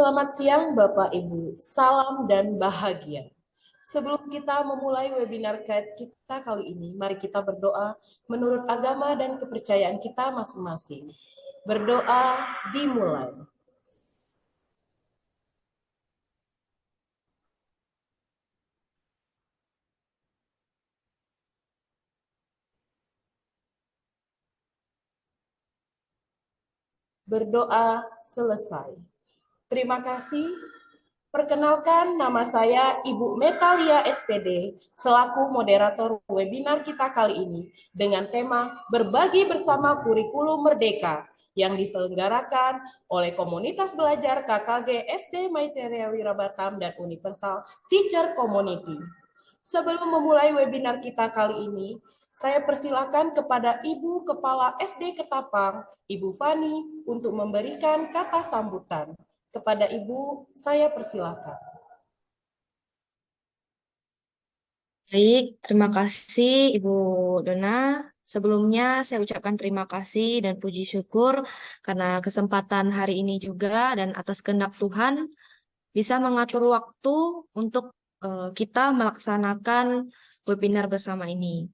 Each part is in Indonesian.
Selamat siang Bapak Ibu, salam dan bahagia. Sebelum kita memulai webinar kita kali ini, mari kita berdoa menurut agama dan kepercayaan kita masing-masing. Berdoa dimulai. Berdoa selesai. Terima kasih. Perkenalkan, nama saya Ibu Metalia SPD, selaku moderator webinar kita kali ini dengan tema Berbagi Bersama Kurikulum Merdeka yang diselenggarakan oleh Komunitas Belajar KKG SD Maitreya Wirabatam dan Universal Teacher Community. Sebelum memulai webinar kita kali ini, saya persilakan kepada Ibu Kepala SD Ketapang, Ibu Fani, untuk memberikan kata sambutan. Kepada Ibu, saya persilakan. Baik, terima kasih Ibu Dona. Sebelumnya saya ucapkan terima kasih dan puji syukur karena kesempatan hari ini juga dan atas kehendak Tuhan bisa mengatur waktu untuk kita melaksanakan webinar bersama ini.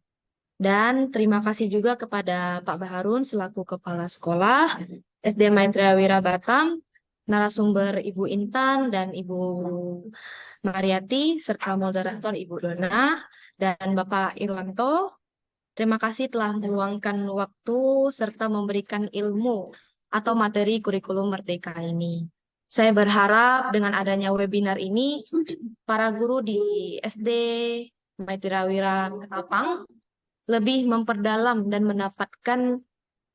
Dan terima kasih juga kepada Pak Baharun selaku Kepala Sekolah SD Maitreya Wirabatam, narasumber Ibu Intan dan Ibu Mariati, serta moderator Ibu Dona dan Bapak Irwanto. Terima kasih telah meluangkan waktu serta memberikan ilmu atau materi kurikulum Merdeka ini. Saya berharap dengan adanya webinar ini, para guru di SD Maitreya Wira Ketapang lebih memperdalam dan mendapatkan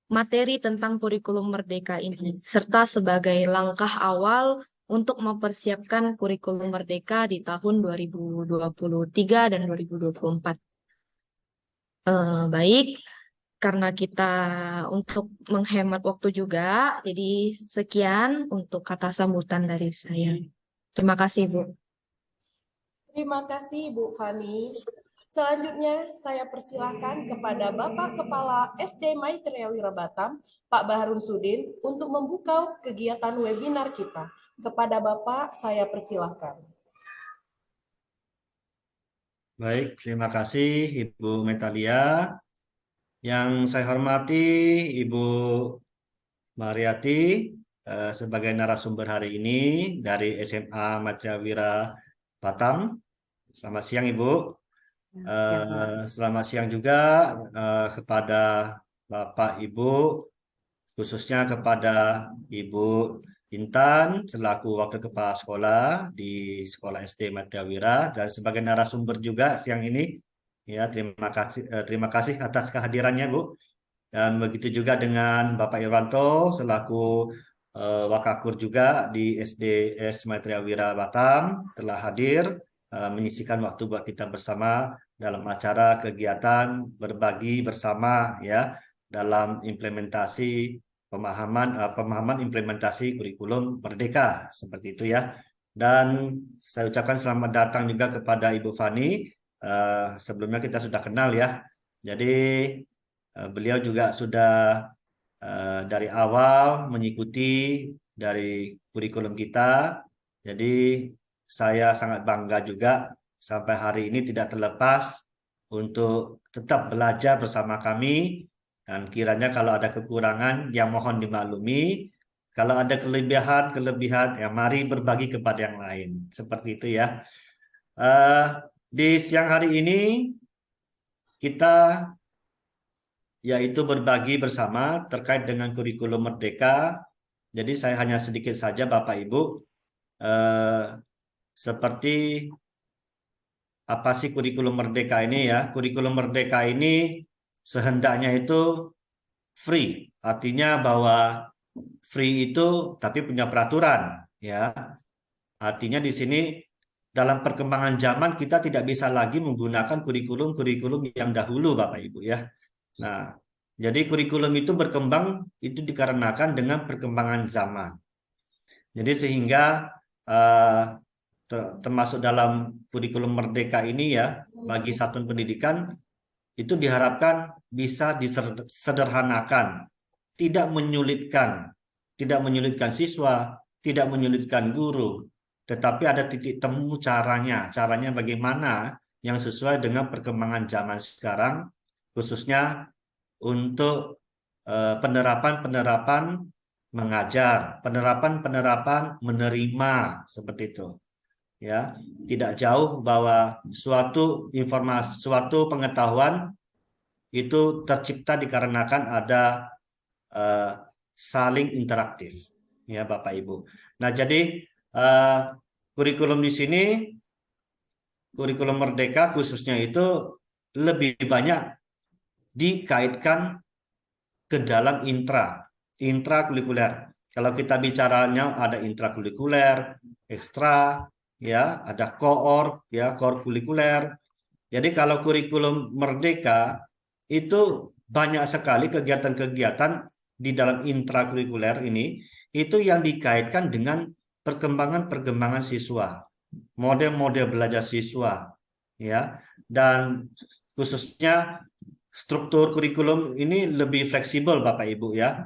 materi tentang kurikulum Merdeka ini, serta sebagai langkah awal untuk mempersiapkan kurikulum Merdeka di tahun 2023 dan 2024. Baik, karena kita untuk menghemat waktu juga, jadi sekian untuk kata sambutan dari saya. Terima kasih, Bu. Terima kasih, Bu Fani. Selanjutnya, saya persilahkan kepada Bapak Kepala SD Maitreya Wirabatam, Pak Baharun Sudin, untuk membuka kegiatan webinar kita. Kepada Bapak, saya persilahkan. Baik, terima kasih Ibu Metalia. Yang saya hormati Ibu Mariati sebagai narasumber hari ini dari SMA Maitreya Wira Batam. Selamat siang Ibu. Selamat siang juga kepada Bapak Ibu, khususnya kepada Ibu Intan selaku Wakil Kepala Sekolah di Sekolah SD Maitreya Wira dan sebagai narasumber juga siang ini. Ya, terima kasih atas kehadirannya, Bu. Dan begitu juga dengan Bapak Irwanto selaku Wakakur juga di SDS Maitreya Wira Batam telah hadir menyisikan waktu buat kita bersama dalam acara kegiatan berbagi bersama ya dalam implementasi pemahaman implementasi kurikulum Merdeka seperti itu ya. Dan saya ucapkan selamat datang juga kepada Ibu Fani. Sebelumnya kita sudah kenal ya. Jadi beliau juga sudah dari awal mengikuti dari kurikulum kita. Jadi saya sangat bangga juga sampai hari ini tidak terlepas untuk tetap belajar bersama kami. Dan kiranya kalau ada kekurangan, ya mohon dimaklumi. Kalau ada kelebihan, ya mari berbagi kepada yang lain. Seperti itu ya. Di siang hari ini kita yaitu berbagi bersama terkait dengan kurikulum Merdeka. Jadi saya hanya sedikit saja Bapak Ibu, seperti apa sih kurikulum Merdeka ini ya? Kurikulum Merdeka ini sehendaknya itu free, artinya bahwa free itu tapi punya peraturan ya. Artinya di sini dalam perkembangan zaman kita tidak bisa lagi menggunakan kurikulum-kurikulum yang dahulu Bapak Ibu ya. Nah, jadi kurikulum itu berkembang itu dikarenakan dengan perkembangan zaman. Jadi sehingga termasuk dalam kurikulum Merdeka ini ya, bagi satuan pendidikan itu diharapkan bisa disederhanakan, tidak menyulitkan siswa, tidak menyulitkan guru, tetapi ada titik temu caranya. Caranya bagaimana yang sesuai dengan perkembangan zaman sekarang, khususnya untuk penerapan-penerapan mengajar, penerapan-penerapan menerima, seperti itu. Ya, tidak jauh bahwa suatu informasi, suatu pengetahuan itu tercipta dikarenakan ada saling interaktif, ya Bapak Ibu. Nah, jadi kurikulum di sini, kurikulum Merdeka khususnya itu lebih banyak dikaitkan ke dalam intrakurikuler. Kalau kita bicaranya ada intrakurikuler, ekstra, ya, ada koor, ya, koor kurikuler. Jadi kalau kurikulum Merdeka itu banyak sekali kegiatan-kegiatan di dalam intrakurikuler ini itu yang dikaitkan dengan perkembangan-perkembangan siswa, model-model belajar siswa, ya, dan khususnya struktur kurikulum ini lebih fleksibel Bapak Ibu ya.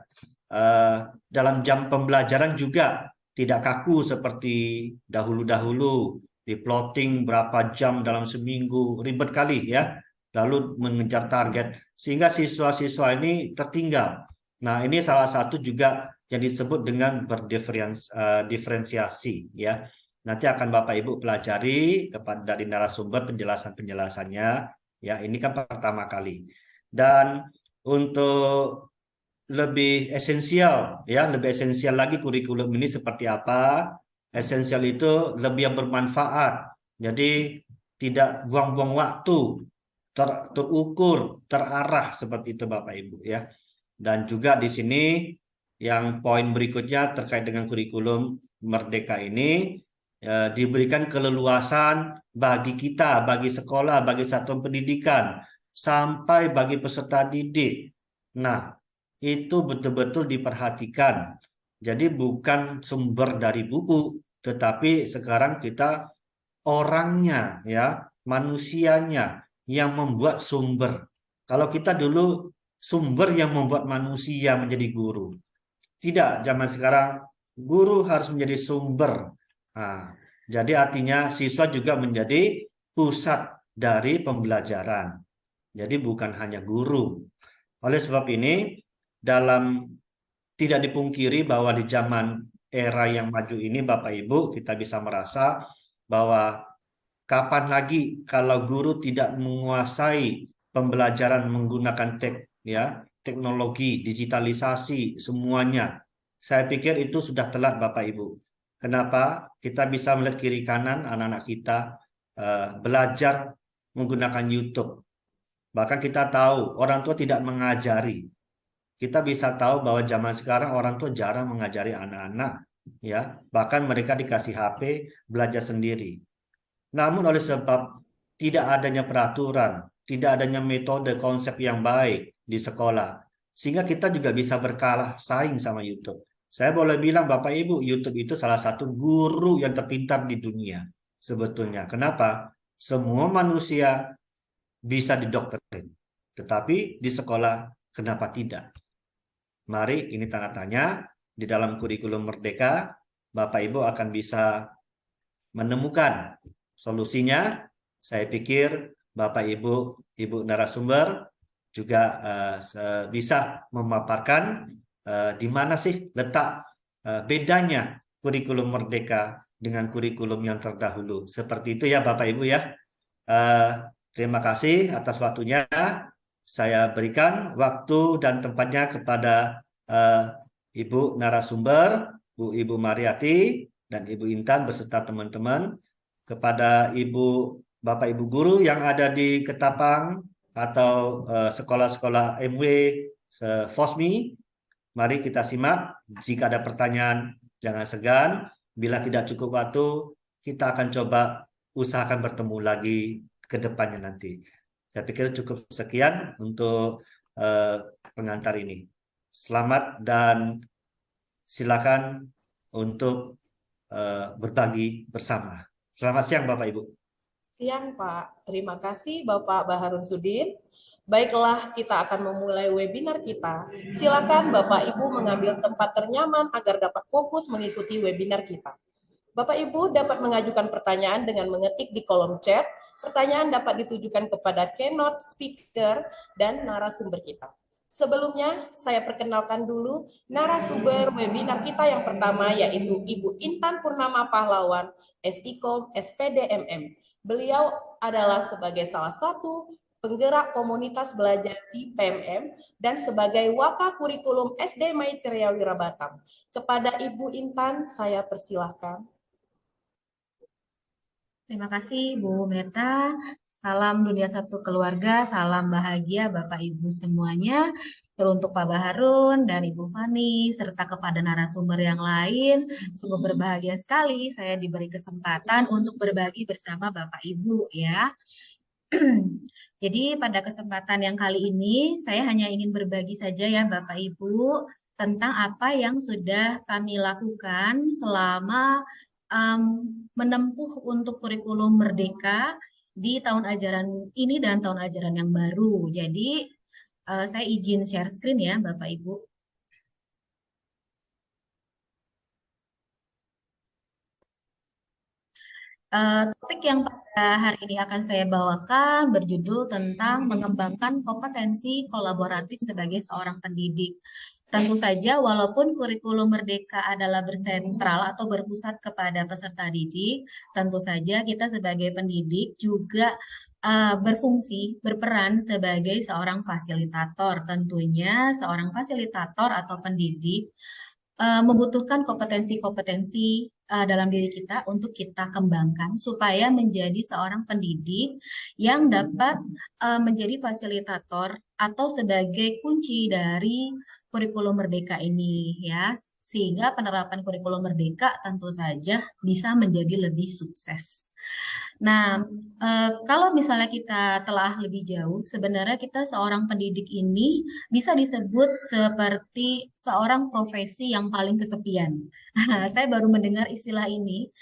Dalam jam pembelajaran juga tidak kaku seperti dahulu-dahulu, di plotting berapa jam dalam seminggu, ribet kali ya, lalu mengejar target, sehingga siswa-siswa ini tertinggal. Nah, ini salah satu juga yang disebut dengan berdiferensiasi ya. Nanti akan Bapak Ibu pelajari dari narasumber penjelasan-penjelasannya ya. Ini kan pertama kali. Dan untuk lebih esensial ya, lebih esensial lagi kurikulum ini seperti apa? Esensial itu lebih yang bermanfaat. Jadi tidak buang-buang waktu, terukur, terarah seperti itu Bapak Ibu ya. Dan juga di sini yang poin berikutnya terkait dengan kurikulum Merdeka ini diberikan keleluasan bagi kita, bagi sekolah, bagi satuan pendidikan, sampai bagi peserta didik. Nah, itu betul-betul diperhatikan. Jadi bukan sumber dari buku, tetapi sekarang kita orangnya ya, manusianya yang membuat sumber. Kalau kita dulu sumber yang membuat manusia menjadi guru. Tidak, zaman sekarang guru harus menjadi sumber. Nah, jadi artinya siswa juga menjadi pusat dari pembelajaran. Jadi bukan hanya guru. Oleh sebab ini, tidak dipungkiri bahwa di zaman era yang maju ini, Bapak Ibu, kita bisa merasa bahwa kapan lagi kalau guru tidak menguasai pembelajaran menggunakan teknologi, digitalisasi, semuanya. Saya pikir itu sudah telat Bapak Ibu. Kenapa? Kita bisa melihat kiri kanan anak-anak kita belajar menggunakan YouTube. Bahkan kita tahu orang tua tidak mengajari. Kita bisa tahu bahwa zaman sekarang orang tua jarang mengajari anak-anak, ya. Bahkan mereka dikasih HP, belajar sendiri. Namun oleh sebab tidak adanya peraturan, tidak adanya metode konsep yang baik di sekolah, sehingga kita juga bisa berkalah saing sama YouTube. Saya boleh bilang Bapak Ibu, YouTube itu salah satu guru yang terpintar di dunia sebetulnya. Kenapa? Semua manusia bisa didoktrin, tetapi di sekolah kenapa tidak? Mari, ini tanda tanya. Di dalam kurikulum Merdeka, Bapak Ibu akan bisa menemukan solusinya. Saya pikir Bapak Ibu narasumber juga bisa memaparkan di mana sih letak bedanya kurikulum Merdeka dengan kurikulum yang terdahulu. Seperti itu ya Bapak Ibu ya. Terima kasih atas waktunya. Saya berikan waktu dan tempatnya kepada Ibu narasumber, Ibu Mariati dan Ibu Intan beserta teman-teman, kepada Bapak Ibu guru yang ada di Ketapang atau sekolah-sekolah MW FOSMI. Mari kita simak. Jika ada pertanyaan, jangan segan. Bila tidak cukup waktu, kita akan coba usahakan bertemu lagi ke depannya nanti. Saya pikir cukup sekian untuk pengantar ini. Selamat dan silakan untuk berbagi bersama. Selamat siang Bapak Ibu. Siang Pak, terima kasih Bapak Baharun Sudin. Baiklah, kita akan memulai webinar kita. Silakan Bapak Ibu mengambil tempat ternyaman agar dapat fokus mengikuti webinar kita. Bapak Ibu dapat mengajukan pertanyaan dengan mengetik di kolom chat. Pertanyaan dapat ditujukan kepada keynote speaker dan narasumber kita. Sebelumnya, saya perkenalkan dulu narasumber webinar kita yang pertama, yaitu Ibu Intan Purnama Pahlawan, SIKOM SPDMM. Beliau adalah sebagai salah satu penggerak komunitas belajar di PMM dan sebagai Waka Kurikulum SD Maitreya Wirabatam. Kepada Ibu Intan, saya persilahkan. Terima kasih Bu Meta. Salam dunia satu keluarga, salam bahagia Bapak Ibu semuanya. Teruntuk Pak Baharun dan Ibu Fani, serta kepada narasumber yang lain. Sungguh berbahagia sekali saya diberi kesempatan untuk berbagi bersama Bapak Ibu ya. Jadi pada kesempatan yang kali ini saya hanya ingin berbagi saja ya Bapak Ibu tentang apa yang sudah kami lakukan selama menempuh untuk kurikulum Merdeka di tahun ajaran ini dan tahun ajaran yang baru. Jadi saya izin share screen ya Bapak Ibu. Topik yang pada hari ini akan saya bawakan berjudul tentang mengembangkan kompetensi kolaboratif sebagai seorang pendidik. Tentu saja walaupun kurikulum Merdeka adalah bersentral atau berpusat kepada peserta didik, tentu saja kita sebagai pendidik juga berfungsi, berperan sebagai seorang fasilitator. Tentunya seorang fasilitator atau pendidik membutuhkan kompetensi-kompetensi dalam diri kita untuk kita kembangkan supaya menjadi seorang pendidik yang dapat menjadi fasilitator atau sebagai kunci dari kurikulum Merdeka ini ya, sehingga penerapan kurikulum Merdeka tentu saja bisa menjadi lebih sukses. Nah, kalau misalnya kita telah lebih jauh, sebenarnya kita seorang pendidik ini bisa disebut seperti seorang profesi yang paling kesepian. Saya baru mendengar istilah ini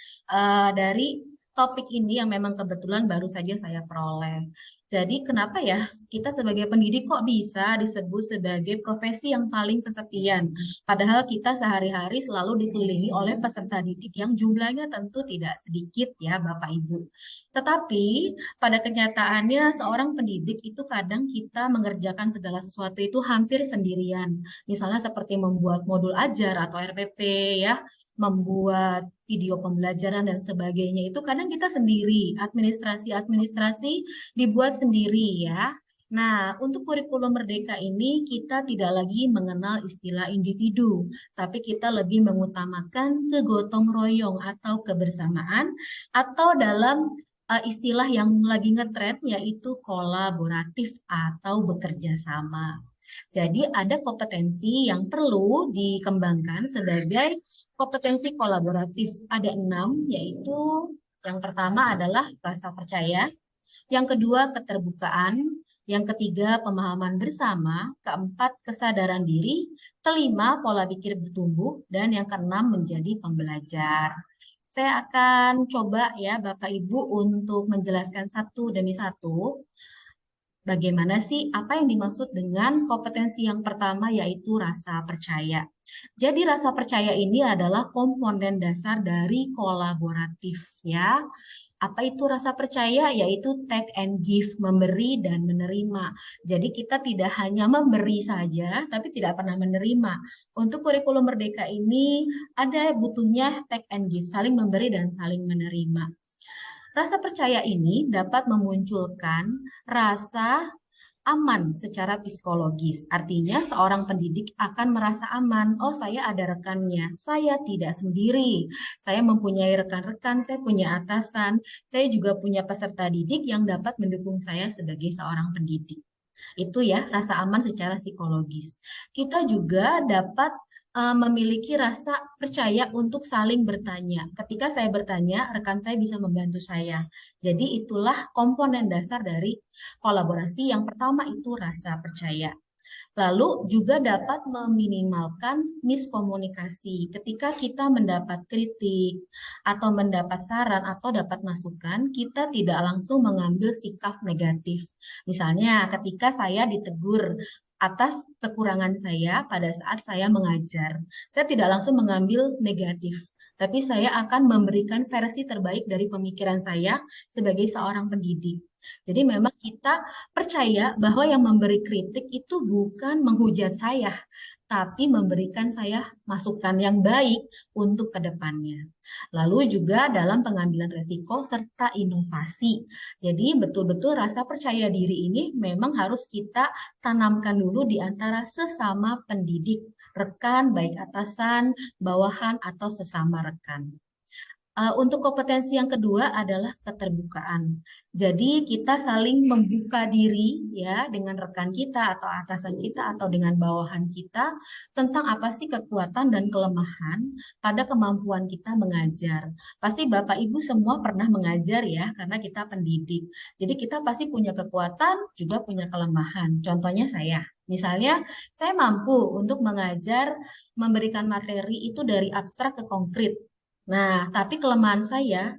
dari topik ini yang memang kebetulan baru saja saya peroleh. Jadi kenapa ya kita sebagai pendidik kok bisa disebut sebagai profesi yang paling kesepian? Padahal kita sehari-hari selalu dikelilingi oleh peserta didik yang jumlahnya tentu tidak sedikit ya Bapak Ibu. Tetapi pada kenyataannya seorang pendidik itu kadang kita mengerjakan segala sesuatu itu hampir sendirian. Misalnya seperti membuat modul ajar atau RPP ya, membuat video pembelajaran dan sebagainya itu kadang kita sendiri, administrasi dibuat sendiri ya. Nah, untuk kurikulum Merdeka ini kita tidak lagi mengenal istilah individu, tapi kita lebih mengutamakan kegotong royong atau kebersamaan atau dalam istilah yang lagi ngetren yaitu kolaboratif atau bekerja sama. Jadi ada kompetensi yang perlu dikembangkan sebagai kompetensi kolaboratif. Ada 6, yaitu yang pertama adalah rasa percaya, yang kedua keterbukaan, yang ketiga pemahaman bersama, keempat kesadaran diri, kelima pola pikir bertumbuh, dan yang keenam menjadi pembelajar. Saya akan coba ya Bapak Ibu untuk menjelaskan satu demi satu. Bagaimana sih apa yang dimaksud dengan kompetensi yang pertama yaitu rasa percaya. Jadi rasa percaya ini adalah komponen dasar dari kolaboratif ya. Apa itu rasa percaya? Yaitu take and give, memberi dan menerima. Jadi kita tidak hanya memberi saja tapi tidak pernah menerima. Untuk kurikulum Merdeka ini ada butuhnya take and give, saling memberi dan saling menerima. Rasa percaya ini dapat memunculkan rasa aman secara psikologis. Artinya seorang pendidik akan merasa aman. Oh, saya ada rekannya. Saya tidak sendiri. Saya mempunyai rekan-rekan, saya punya atasan. Saya juga punya peserta didik yang dapat mendukung saya sebagai seorang pendidik. Itu ya, rasa aman secara psikologis. Kita juga dapat memiliki rasa percaya untuk saling bertanya. Ketika saya bertanya, rekan saya bisa membantu saya. Jadi itulah komponen dasar dari kolaborasi. Yang pertama itu rasa percaya. Lalu juga dapat meminimalkan miskomunikasi. Ketika kita mendapat kritik atau mendapat saran atau dapat masukan, kita tidak langsung mengambil sikap negatif. Misalnya ketika saya ditegur atas kekurangan saya pada saat saya mengajar, saya tidak langsung mengambil negatif, tapi saya akan memberikan versi terbaik dari pemikiran saya sebagai seorang pendidik. Jadi memang kita percaya bahwa yang memberi kritik itu bukan menghujat saya, tapi memberikan saya masukan yang baik untuk ke depannya. Lalu juga dalam pengambilan resiko serta inovasi. Jadi betul-betul rasa percaya diri ini memang harus kita tanamkan dulu di antara sesama pendidik, rekan, baik atasan, bawahan, atau sesama rekan. Untuk kompetensi yang kedua adalah keterbukaan. Jadi kita saling membuka diri ya dengan rekan kita atau atasan kita atau dengan bawahan kita tentang apa sih kekuatan dan kelemahan pada kemampuan kita mengajar. Pasti Bapak Ibu semua pernah mengajar ya karena kita pendidik. Jadi kita pasti punya kekuatan juga punya kelemahan. Contohnya saya. Misalnya, saya mampu untuk mengajar, memberikan materi itu dari abstrak ke konkret. Nah, tapi kelemahan saya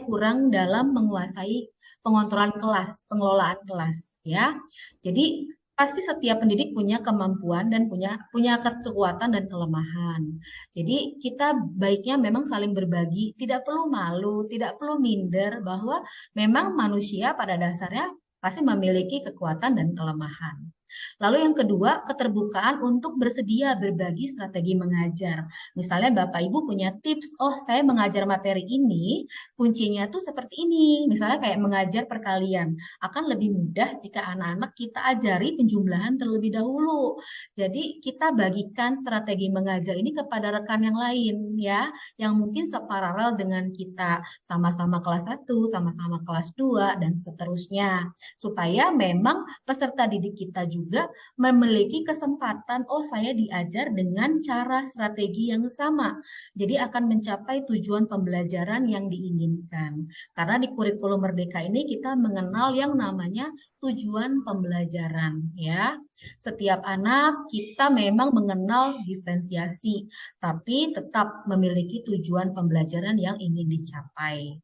kurang dalam menguasai pengontrolan kelas, pengelolaan kelas, ya. Jadi pasti setiap pendidik punya kemampuan dan punya kekuatan dan kelemahan. Jadi kita baiknya memang saling berbagi, tidak perlu malu, tidak perlu minder bahwa memang manusia pada dasarnya pasti memiliki kekuatan dan kelemahan. Lalu yang kedua, keterbukaan untuk bersedia berbagi strategi mengajar. Misalnya Bapak Ibu punya tips, oh saya mengajar materi ini, kuncinya tuh seperti ini. Misalnya kayak mengajar perkalian. Akan lebih mudah jika anak-anak kita ajari penjumlahan terlebih dahulu. Jadi kita bagikan strategi mengajar ini kepada rekan yang lain ya, yang mungkin separalel dengan kita. Sama-sama kelas 1, sama-sama kelas 2, dan seterusnya. Supaya memang peserta didik kita juga memiliki kesempatan, oh saya diajar dengan cara strategi yang sama. Jadi akan mencapai tujuan pembelajaran yang diinginkan. Karena di kurikulum Merdeka ini kita mengenal yang namanya tujuan pembelajaran ya. Setiap anak kita memang mengenal diferensiasi, tapi tetap memiliki tujuan pembelajaran yang ingin dicapai.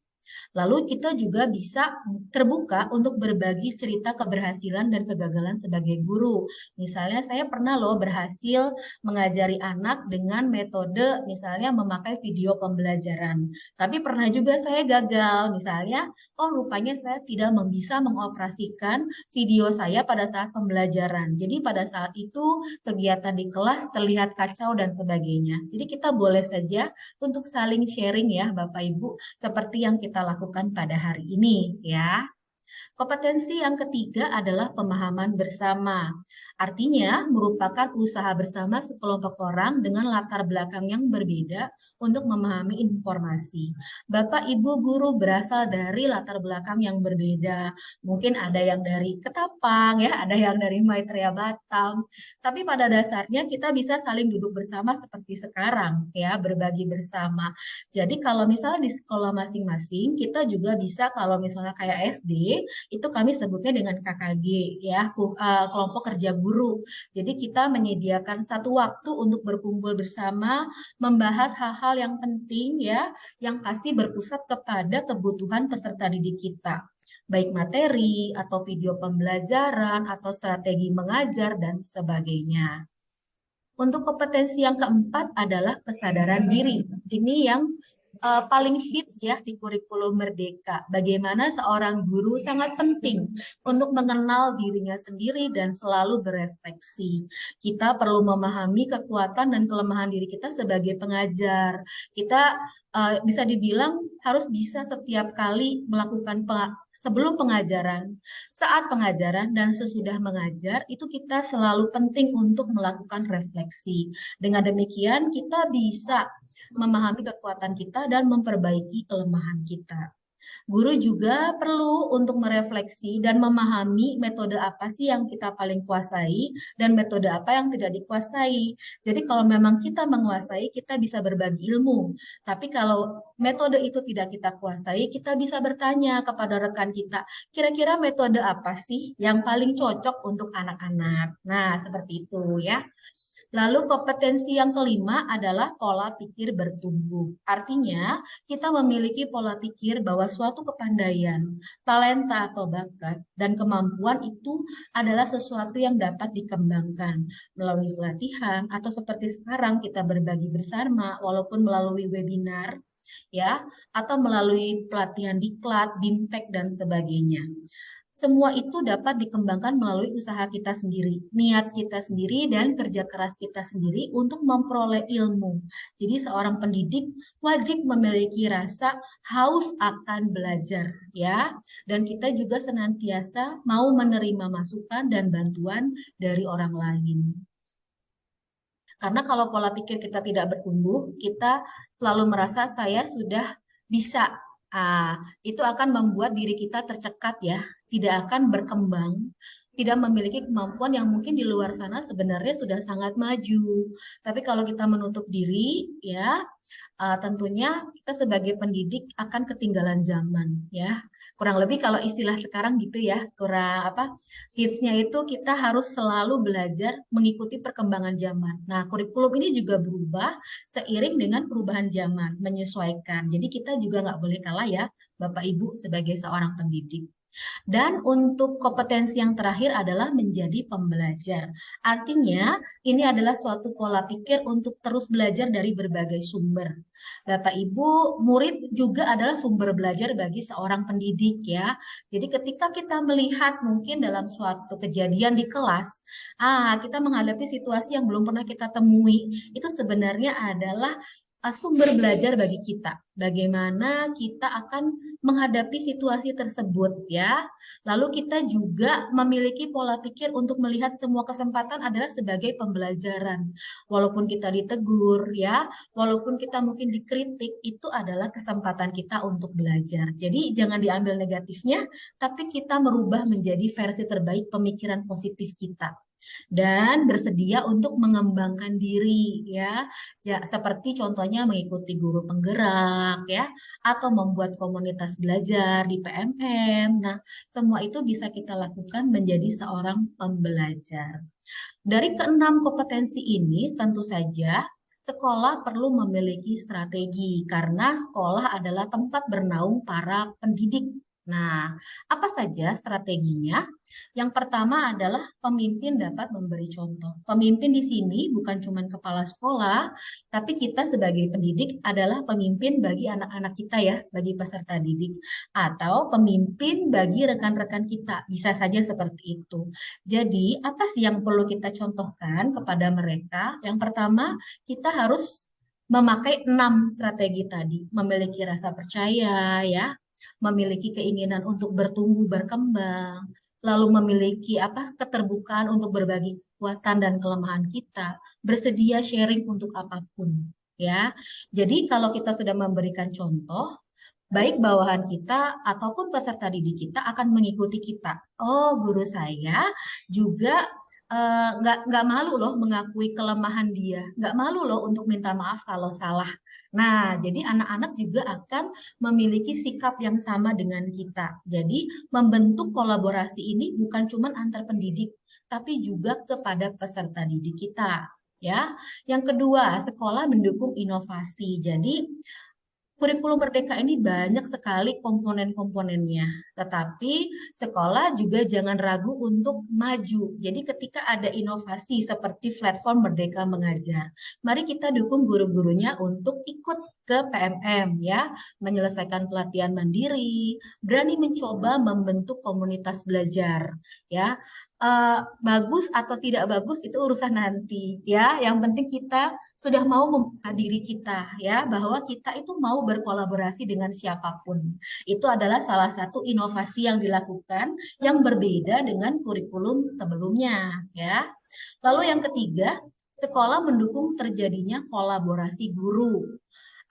Lalu kita juga bisa terbuka untuk berbagi cerita keberhasilan dan kegagalan sebagai guru. Misalnya saya pernah loh berhasil mengajari anak dengan metode misalnya memakai video pembelajaran. Tapi pernah juga saya gagal, misalnya oh rupanya saya tidak bisa mengoperasikan video saya pada saat pembelajaran. Jadi pada saat itu kegiatan di kelas terlihat kacau dan sebagainya. Jadi kita boleh saja untuk saling sharing ya Bapak Ibu seperti yang kita lakukan pada hari ini ya. Kompetensi yang ketiga adalah pemahaman bersama. Artinya merupakan usaha bersama sekelompok orang dengan latar belakang yang berbeda untuk memahami informasi. Bapak, Ibu, guru berasal dari latar belakang yang berbeda. Mungkin ada yang dari Ketapang, ya, ada yang dari Maitreya Batam. Tapi pada dasarnya kita bisa saling duduk bersama seperti sekarang, ya, berbagi bersama. Jadi kalau misalnya di sekolah masing-masing, kita juga bisa kalau misalnya kayak SD, itu kami sebutnya dengan KKG ya, kelompok kerja guru. Jadi kita menyediakan satu waktu untuk berkumpul bersama, membahas hal-hal yang penting ya, yang pasti berpusat kepada kebutuhan peserta didik kita. Baik materi atau video pembelajaran atau strategi mengajar dan sebagainya. Untuk kompetensi yang keempat adalah kesadaran diri. Ini yang paling hits ya di kurikulum Merdeka. Bagaimana seorang guru sangat penting untuk mengenal dirinya sendiri dan selalu berefleksi. Kita perlu memahami kekuatan dan kelemahan diri kita sebagai pengajar. Kita bisa dibilang harus bisa setiap kali melakukan sebelum pengajaran, saat pengajaran, dan sesudah mengajar, itu kita selalu penting untuk melakukan refleksi. Dengan demikian, kita bisa memahami kekuatan kita dan memperbaiki kelemahan kita. Guru juga perlu untuk merefleksi dan memahami metode apa sih yang kita paling kuasai dan metode apa yang tidak dikuasai. Jadi kalau memang kita menguasai, kita bisa berbagi ilmu. Tapi kalau metode itu tidak kita kuasai, kita bisa bertanya kepada rekan kita, kira-kira metode apa sih yang paling cocok untuk anak-anak. Nah, seperti itu ya. Lalu kompetensi yang kelima adalah pola pikir bertumbuh. Artinya, kita memiliki pola pikir bahwa suatu kepandaian, talenta atau bakat, dan kemampuan itu adalah sesuatu yang dapat dikembangkan melalui pelatihan atau seperti sekarang kita berbagi bersama walaupun melalui webinar ya atau melalui pelatihan diklat, BIMTEK dan sebagainya. Semua itu dapat dikembangkan melalui usaha kita sendiri, niat kita sendiri, dan kerja keras kita sendiri untuk memperoleh ilmu. Jadi seorang pendidik wajib memiliki rasa haus akan belajar, ya. Dan kita juga senantiasa mau menerima masukan dan bantuan dari orang lain. Karena kalau pola pikir kita tidak bertumbuh, kita selalu merasa saya sudah bisa. Itu akan membuat diri kita tercekat ya, tidak akan berkembang, tidak memiliki kemampuan yang mungkin di luar sana sebenarnya sudah sangat maju. Tapi kalau kita menutup diri, ya tentunya kita sebagai pendidik akan ketinggalan zaman, ya. Kurang lebih kalau istilah sekarang gitu ya, kurang apa? Hitsnya itu kita harus selalu belajar mengikuti perkembangan zaman. Nah, kurikulum ini juga berubah seiring dengan perubahan zaman, menyesuaikan. Jadi kita juga nggak boleh kalah ya, Bapak Ibu sebagai seorang pendidik. Dan untuk kompetensi yang terakhir adalah menjadi pembelajar. Artinya, ini adalah suatu pola pikir untuk terus belajar dari berbagai sumber. Bapak Ibu, murid juga adalah sumber belajar bagi seorang pendidik ya. Jadi ketika kita melihat mungkin dalam suatu kejadian di kelas, kita menghadapi situasi yang belum pernah kita temui, itu sebenarnya adalah sumber belajar bagi kita. Bagaimana kita akan menghadapi situasi tersebut ya. Lalu kita juga memiliki pola pikir untuk melihat semua kesempatan adalah sebagai pembelajaran. Walaupun kita ditegur ya, walaupun kita mungkin dikritik, itu adalah kesempatan kita untuk belajar. Jadi jangan diambil negatifnya, tapi kita merubah menjadi versi terbaik pemikiran positif kita. Dan bersedia untuk mengembangkan diri ya. Seperti contohnya mengikuti guru penggerak ya atau membuat komunitas belajar di PMM. Nah, semua itu bisa kita lakukan menjadi seorang pembelajar. Dari keenam kompetensi ini tentu saja sekolah perlu memiliki strategi karena sekolah adalah tempat bernaung para pendidik. Nah, apa saja strateginya? Yang pertama adalah pemimpin dapat memberi contoh. Pemimpin di sini bukan cuma kepala sekolah, tapi kita sebagai pendidik adalah pemimpin bagi anak-anak kita ya, bagi peserta didik. Atau pemimpin bagi rekan-rekan kita, bisa saja seperti itu. Jadi, apa sih yang perlu kita contohkan kepada mereka? Yang pertama, kita harus memakai 6 strategi tadi, memiliki rasa percaya ya, memiliki keinginan untuk bertumbuh berkembang, lalu memiliki keterbukaan untuk berbagi kekuatan dan kelemahan kita, bersedia sharing untuk apapun ya. Jadi kalau kita sudah memberikan contoh, baik bawahan kita ataupun peserta didik kita akan mengikuti kita. Oh, guru saya juga nggak malu loh mengakui kelemahan dia, nggak malu loh untuk minta maaf kalau salah. Nah, jadi anak-anak juga akan memiliki sikap yang sama dengan kita. Jadi membentuk kolaborasi ini bukan cuma antar pendidik, tapi juga kepada peserta didik kita. Ya, yang kedua, sekolah mendukung inovasi. Jadi kurikulum Merdeka ini banyak sekali komponen-komponennya, tetapi sekolah juga jangan ragu untuk maju. Jadi ketika ada inovasi seperti platform Merdeka Mengajar, mari kita dukung guru-gurunya untuk ikut ke PMM ya, menyelesaikan pelatihan mandiri, berani mencoba membentuk komunitas belajar ya. Bagus atau tidak bagus itu urusan nanti ya. Yang penting kita sudah mau membuka diri kita ya, bahwa kita itu mau berkolaborasi dengan siapapun. Itu adalah salah satu inovasi yang dilakukan yang berbeda dengan kurikulum sebelumnya ya. Lalu yang ketiga, sekolah mendukung terjadinya kolaborasi guru.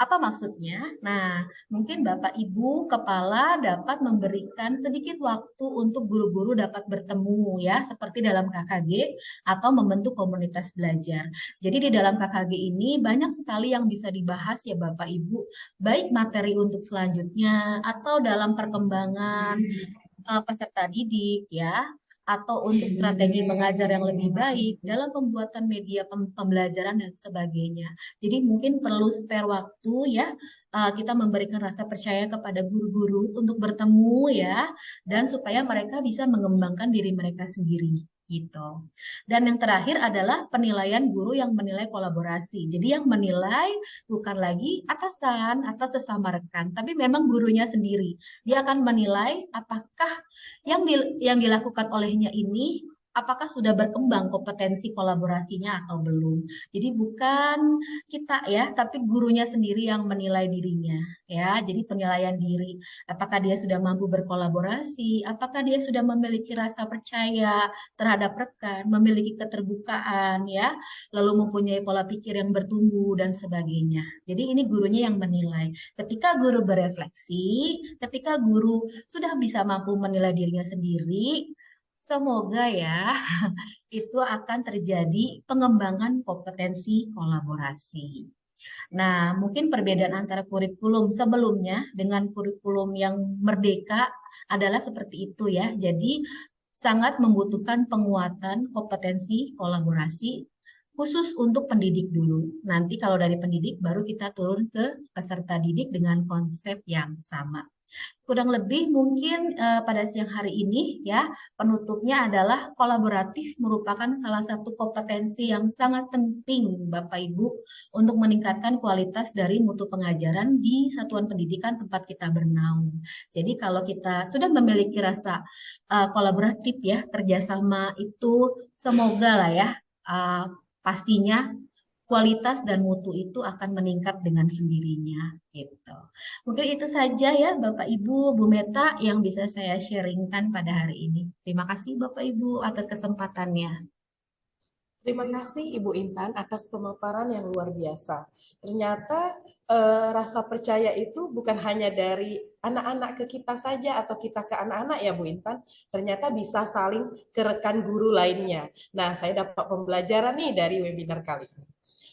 Apa maksudnya? Nah, mungkin Bapak Ibu Kepala dapat memberikan sedikit waktu untuk guru-guru dapat bertemu ya, seperti dalam KKG atau membentuk komunitas belajar. Jadi di dalam KKG ini banyak sekali yang bisa dibahas ya Bapak Ibu, baik materi untuk selanjutnya atau dalam perkembangan peserta didik ya, atau untuk strategi mengajar yang lebih baik dalam pembuatan media pembelajaran dan sebagainya. Jadi mungkin perlu spare waktu ya, kita memberikan rasa percaya kepada guru-guru untuk bertemu ya, dan supaya mereka bisa mengembangkan diri mereka sendiri gitu. Dan yang terakhir adalah penilaian guru yang menilai kolaborasi. Jadi yang menilai bukan lagi atasan atau sesama rekan, tapi memang gurunya sendiri. Dia akan menilai apakah yang dilakukan olehnya ini apakah sudah berkembang kompetensi kolaborasinya atau belum. Jadi bukan kita ya, tapi gurunya sendiri yang menilai dirinya ya. Jadi penilaian diri, apakah dia sudah mampu berkolaborasi, apakah dia sudah memiliki rasa percaya terhadap rekan, memiliki keterbukaan ya, lalu mempunyai pola pikir yang bertumbuh dan sebagainya. Jadi ini gurunya yang menilai. Ketika guru berefleksi, ketika guru sudah bisa mampu menilai dirinya sendiri, semoga ya itu akan terjadi pengembangan kompetensi kolaborasi. Nah, mungkin perbedaan antara kurikulum sebelumnya dengan kurikulum yang merdeka adalah seperti itu ya. Jadi sangat membutuhkan penguatan kompetensi kolaborasi khusus untuk pendidik dulu. Nanti kalau dari pendidik baru kita turun ke peserta didik dengan konsep yang sama. Kurang lebih mungkin pada siang hari ini ya, penutupnya adalah kolaboratif merupakan salah satu kompetensi yang sangat penting Bapak Ibu untuk meningkatkan kualitas dari mutu pengajaran di satuan pendidikan tempat kita bernaung. Jadi kalau kita sudah memiliki rasa kolaboratif ya, kerjasama itu semoga lah ya, pastinya kualitas dan mutu itu akan meningkat dengan sendirinya gitu. Mungkin itu saja ya Bapak Ibu, Bu Meta yang bisa saya sharingkan pada hari ini. Terima kasih Bapak Ibu atas kesempatannya. Terima kasih Ibu Intan atas pemaparan yang luar biasa. Ternyata rasa percaya itu bukan hanya dari anak-anak ke kita saja atau kita ke anak-anak ya Bu Intan. Ternyata bisa saling ke rekan guru lainnya. Nah, saya dapat pembelajaran nih dari webinar kali ini.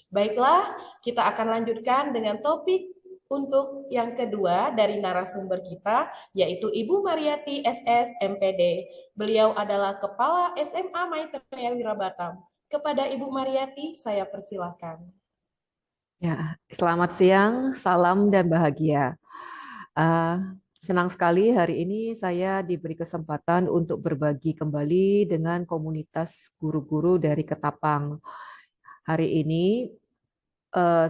Baiklah, kita akan lanjutkan dengan topik untuk yang kedua dari narasumber kita, yaitu Ibu Mariati SS MPD. Beliau adalah Kepala SMA Maitreya Wirabatam. Kepada Ibu Mariati, saya persilahkan. Ya, selamat siang, salam dan bahagia. Senang sekali hari ini saya diberi kesempatan untuk berbagi kembali dengan komunitas guru-guru dari Ketapang. Hari ini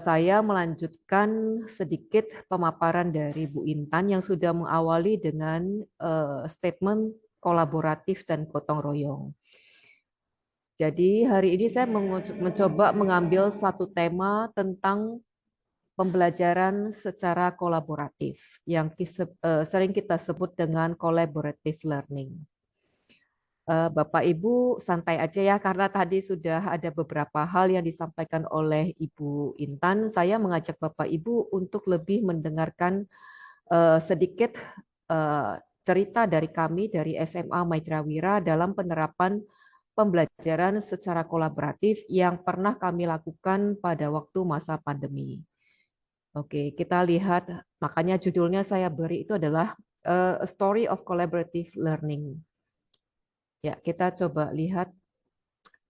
saya melanjutkan sedikit pemaparan dari Bu Intan yang sudah mengawali dengan statement kolaboratif dan gotong royong. Jadi hari ini saya mencoba mengambil satu tema tentang pembelajaran secara kolaboratif yang sering kita sebut dengan collaborative learning. Bapak Ibu santai aja ya, karena tadi sudah ada beberapa hal yang disampaikan oleh Ibu Intan. Saya mengajak Bapak Ibu untuk lebih mendengarkan sedikit cerita dari kami dari SMA Maitreya Wira dalam penerapan pembelajaran secara kolaboratif yang pernah kami lakukan pada waktu masa pandemi. Oke, kita lihat, makanya judulnya saya beri itu adalah A Story of Collaborative Learning. Ya, kita coba lihat.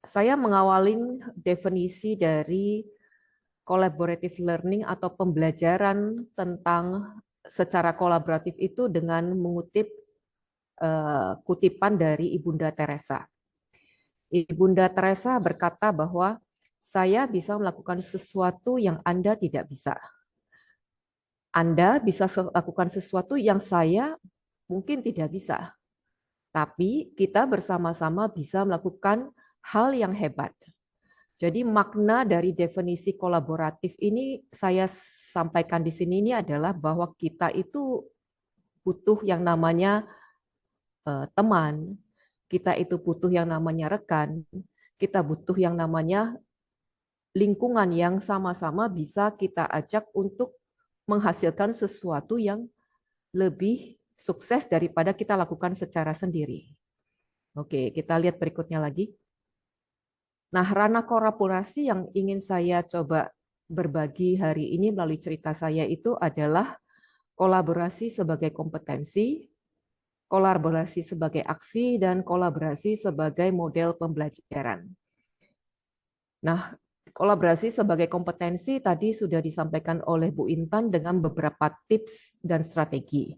Saya mengawali definisi dari collaborative learning atau pembelajaran tentang secara kolaboratif itu dengan mengutip kutipan dari Ibunda Teresa. Ibunda Teresa berkata bahwa saya bisa melakukan sesuatu yang Anda tidak bisa. Anda bisa melakukan sesuatu yang saya mungkin tidak bisa. Tapi kita bersama-sama bisa melakukan hal yang hebat. Jadi makna dari definisi kolaboratif ini saya sampaikan di sini ini adalah bahwa kita itu butuh yang namanya teman, kita itu butuh yang namanya rekan, kita butuh yang namanya lingkungan yang sama-sama bisa kita ajak untuk menghasilkan sesuatu yang lebih sukses daripada kita lakukan secara sendiri. Oke, kita lihat berikutnya lagi. Nah, ranah kolaborasi yang ingin saya coba berbagi hari ini melalui cerita saya itu adalah kolaborasi sebagai kompetensi, kolaborasi sebagai aksi, dan kolaborasi sebagai model pembelajaran. Nah, kolaborasi sebagai kompetensi tadi sudah disampaikan oleh Bu Intan dengan beberapa tips dan strategi.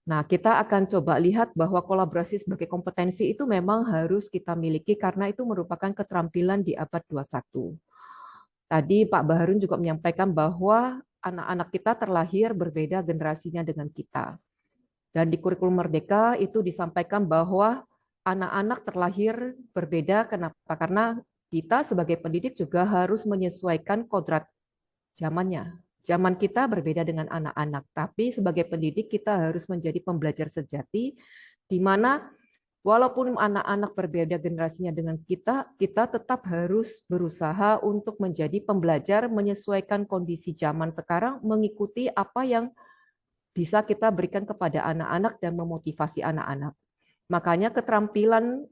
Nah, kita akan coba lihat bahwa kolaborasi sebagai kompetensi itu memang harus kita miliki karena itu merupakan keterampilan di abad 21. Tadi Pak Baharun juga menyampaikan bahwa anak-anak kita terlahir berbeda generasinya dengan kita. Dan di kurikulum Merdeka itu disampaikan bahwa anak-anak terlahir berbeda. Kenapa? Karena kita sebagai pendidik juga harus menyesuaikan kodrat zamannya. Zaman kita berbeda dengan anak-anak, tapi sebagai pendidik kita harus menjadi pembelajar sejati, di mana walaupun anak-anak berbeda generasinya dengan kita, kita tetap harus berusaha untuk menjadi pembelajar menyesuaikan kondisi zaman sekarang, mengikuti apa yang bisa kita berikan kepada anak-anak dan memotivasi anak-anak. Makanya keterampilan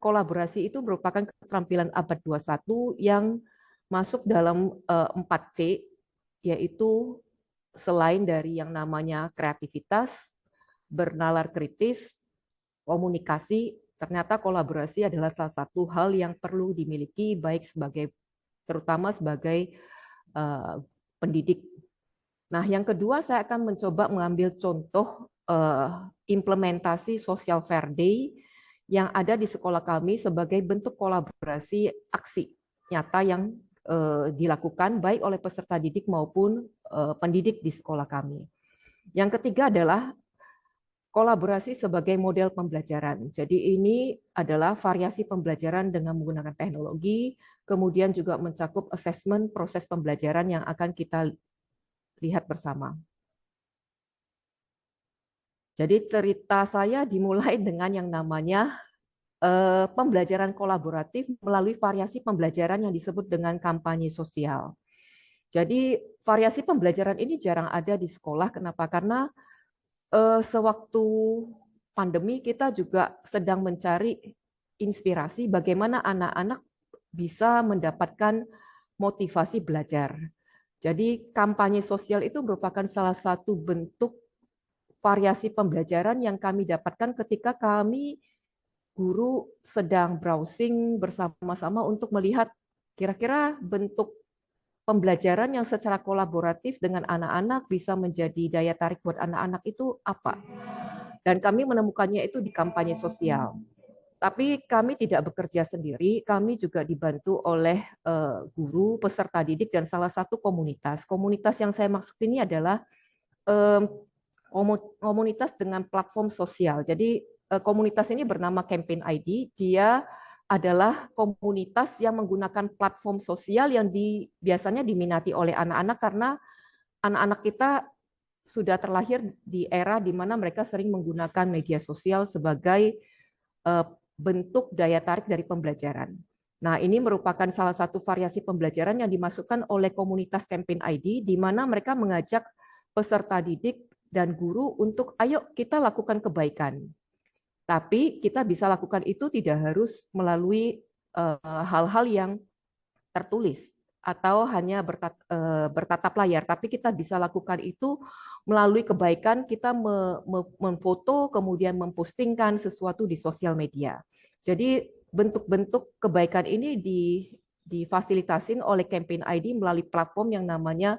kolaborasi itu merupakan keterampilan abad 21 yang masuk dalam 4C, yaitu selain dari yang namanya kreativitas, bernalar kritis, komunikasi, ternyata kolaborasi adalah salah satu hal yang perlu dimiliki baik terutama sebagai pendidik. Nah, yang kedua saya akan mencoba mengambil contoh implementasi Social Fair Day yang ada di sekolah kami sebagai bentuk kolaborasi aksi nyata yang dilakukan baik oleh peserta didik maupun pendidik di sekolah kami. Yang ketiga adalah kolaborasi sebagai model pembelajaran. Jadi ini adalah variasi pembelajaran dengan menggunakan teknologi, kemudian juga mencakup assessment proses pembelajaran yang akan kita lihat bersama. Jadi cerita saya dimulai dengan yang namanya pembelajaran kolaboratif melalui variasi pembelajaran yang disebut dengan kampanye sosial. Jadi variasi pembelajaran ini jarang ada di sekolah. Kenapa? Karena sewaktu pandemi kita juga sedang mencari inspirasi bagaimana anak-anak bisa mendapatkan motivasi belajar. Jadi kampanye sosial itu merupakan salah satu bentuk variasi pembelajaran yang kami dapatkan ketika kami guru sedang browsing bersama-sama untuk melihat kira-kira bentuk pembelajaran yang secara kolaboratif dengan anak-anak bisa menjadi daya tarik buat anak-anak itu apa. Dan kami menemukannya itu di kampanye sosial. Tapi kami tidak bekerja sendiri, kami juga dibantu oleh guru, peserta didik, dan salah satu komunitas. Komunitas yang saya maksud ini adalah komunitas dengan platform sosial. Jadi komunitas ini bernama Campaign ID, dia adalah komunitas yang menggunakan platform sosial yang biasanya diminati oleh anak-anak karena anak-anak kita sudah terlahir di era di mana mereka sering menggunakan media sosial sebagai bentuk daya tarik dari pembelajaran. Nah, ini merupakan salah satu variasi pembelajaran yang dimasukkan oleh komunitas Campaign ID, di mana mereka mengajak peserta didik dan guru untuk ayo kita lakukan kebaikan. Tapi kita bisa lakukan itu tidak harus melalui hal-hal yang tertulis atau hanya bertatap layar, tapi kita bisa lakukan itu melalui kebaikan, kita memfoto kemudian mempostingkan sesuatu di sosial media. Jadi bentuk-bentuk kebaikan ini difasilitasin oleh Campaign ID melalui platform yang namanya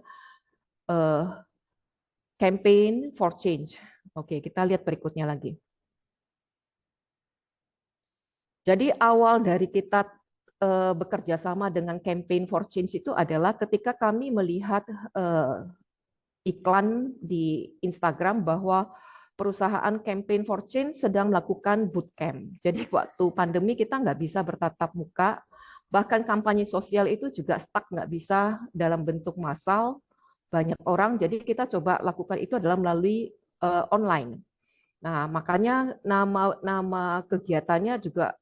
Campaign for Change. Oke, kita lihat berikutnya lagi. Jadi awal dari kita bekerja sama dengan Campaign for Change itu adalah ketika kami melihat iklan di Instagram bahwa perusahaan Campaign for Change sedang melakukan bootcamp. Jadi waktu pandemi kita nggak bisa bertatap muka, bahkan kampanye sosial itu juga stuck, nggak bisa dalam bentuk massal, banyak orang. Jadi kita coba lakukan itu adalah melalui online. Nah, makanya nama kegiatannya juga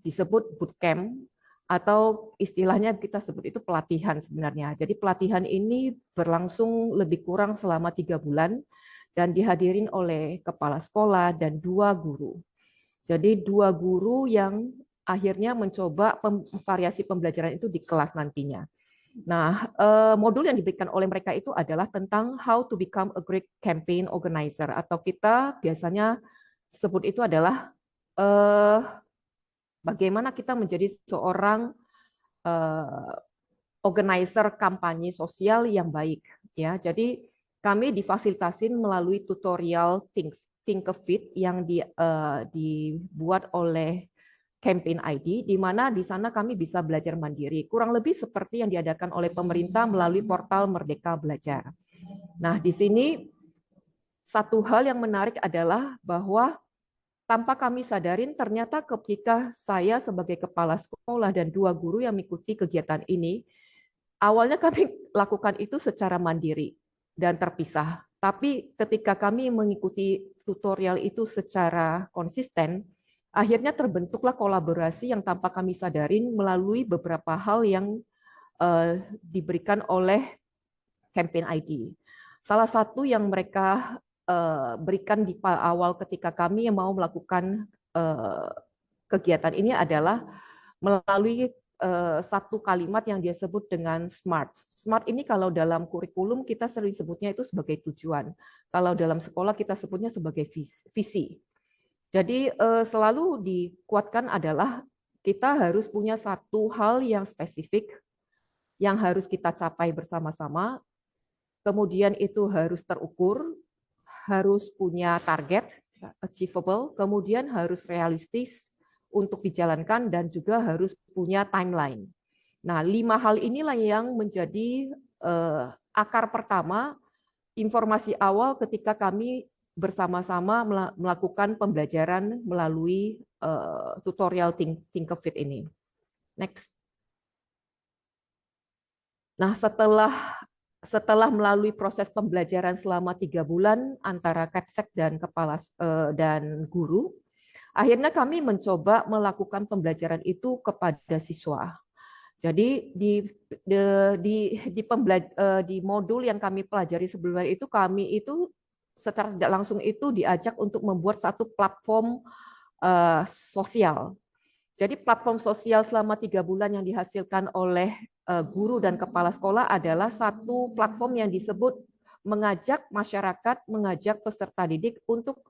disebut bootcamp atau istilahnya kita sebut itu pelatihan sebenarnya. Jadi pelatihan ini berlangsung lebih kurang selama 3 bulan dan dihadirin oleh kepala sekolah dan 2 guru. Jadi 2 guru yang akhirnya mencoba variasi pembelajaran itu di kelas nantinya. Nah, modul yang diberikan oleh mereka itu adalah tentang how to become a great campaign organizer, atau kita biasanya sebut itu adalah bagaimana kita menjadi seorang organizer kampanye sosial yang baik. Ya, jadi kami difasilitasin melalui tutorial Thinkerfit yang dibuat oleh Campaign ID, di mana di sana kami bisa belajar mandiri, kurang lebih seperti yang diadakan oleh pemerintah melalui portal Merdeka Belajar. Nah, di sini satu hal yang menarik adalah bahwa tanpa kami sadarin, ternyata ketika saya sebagai kepala sekolah dan 2 guru yang mengikuti kegiatan ini, awalnya kami lakukan itu secara mandiri dan terpisah. Tapi ketika kami mengikuti tutorial itu secara konsisten, akhirnya terbentuklah kolaborasi yang tanpa kami sadarin melalui beberapa hal yang diberikan oleh Campaign ID. Salah satu yang mereka berikan di awal ketika kami yang mau melakukan kegiatan ini adalah melalui satu kalimat yang dia sebut dengan SMART. SMART ini kalau dalam kurikulum kita sering sebutnya itu sebagai tujuan. Kalau dalam sekolah kita sebutnya sebagai visi. Jadi selalu dikuatkan adalah kita harus punya satu hal yang spesifik yang harus kita capai bersama-sama. Kemudian itu harus terukur, harus punya target, achievable, kemudian harus realistis untuk dijalankan dan juga harus punya timeline. Nah, 5 hal inilah yang menjadi akar pertama informasi awal ketika kami bersama-sama melakukan pembelajaran melalui tutorial Thinkerfit ini. Next. Nah, setelah melalui proses pembelajaran selama 3 bulan antara Kepsek dan kepala dan guru, akhirnya kami mencoba melakukan pembelajaran itu kepada siswa. Jadi di modul yang kami pelajari sebelumnya itu kami itu secara tidak langsung itu diajak untuk membuat satu platform sosial. Jadi platform sosial selama 3 bulan yang dihasilkan oleh guru dan kepala sekolah adalah satu platform yang disebut mengajak masyarakat, mengajak peserta didik untuk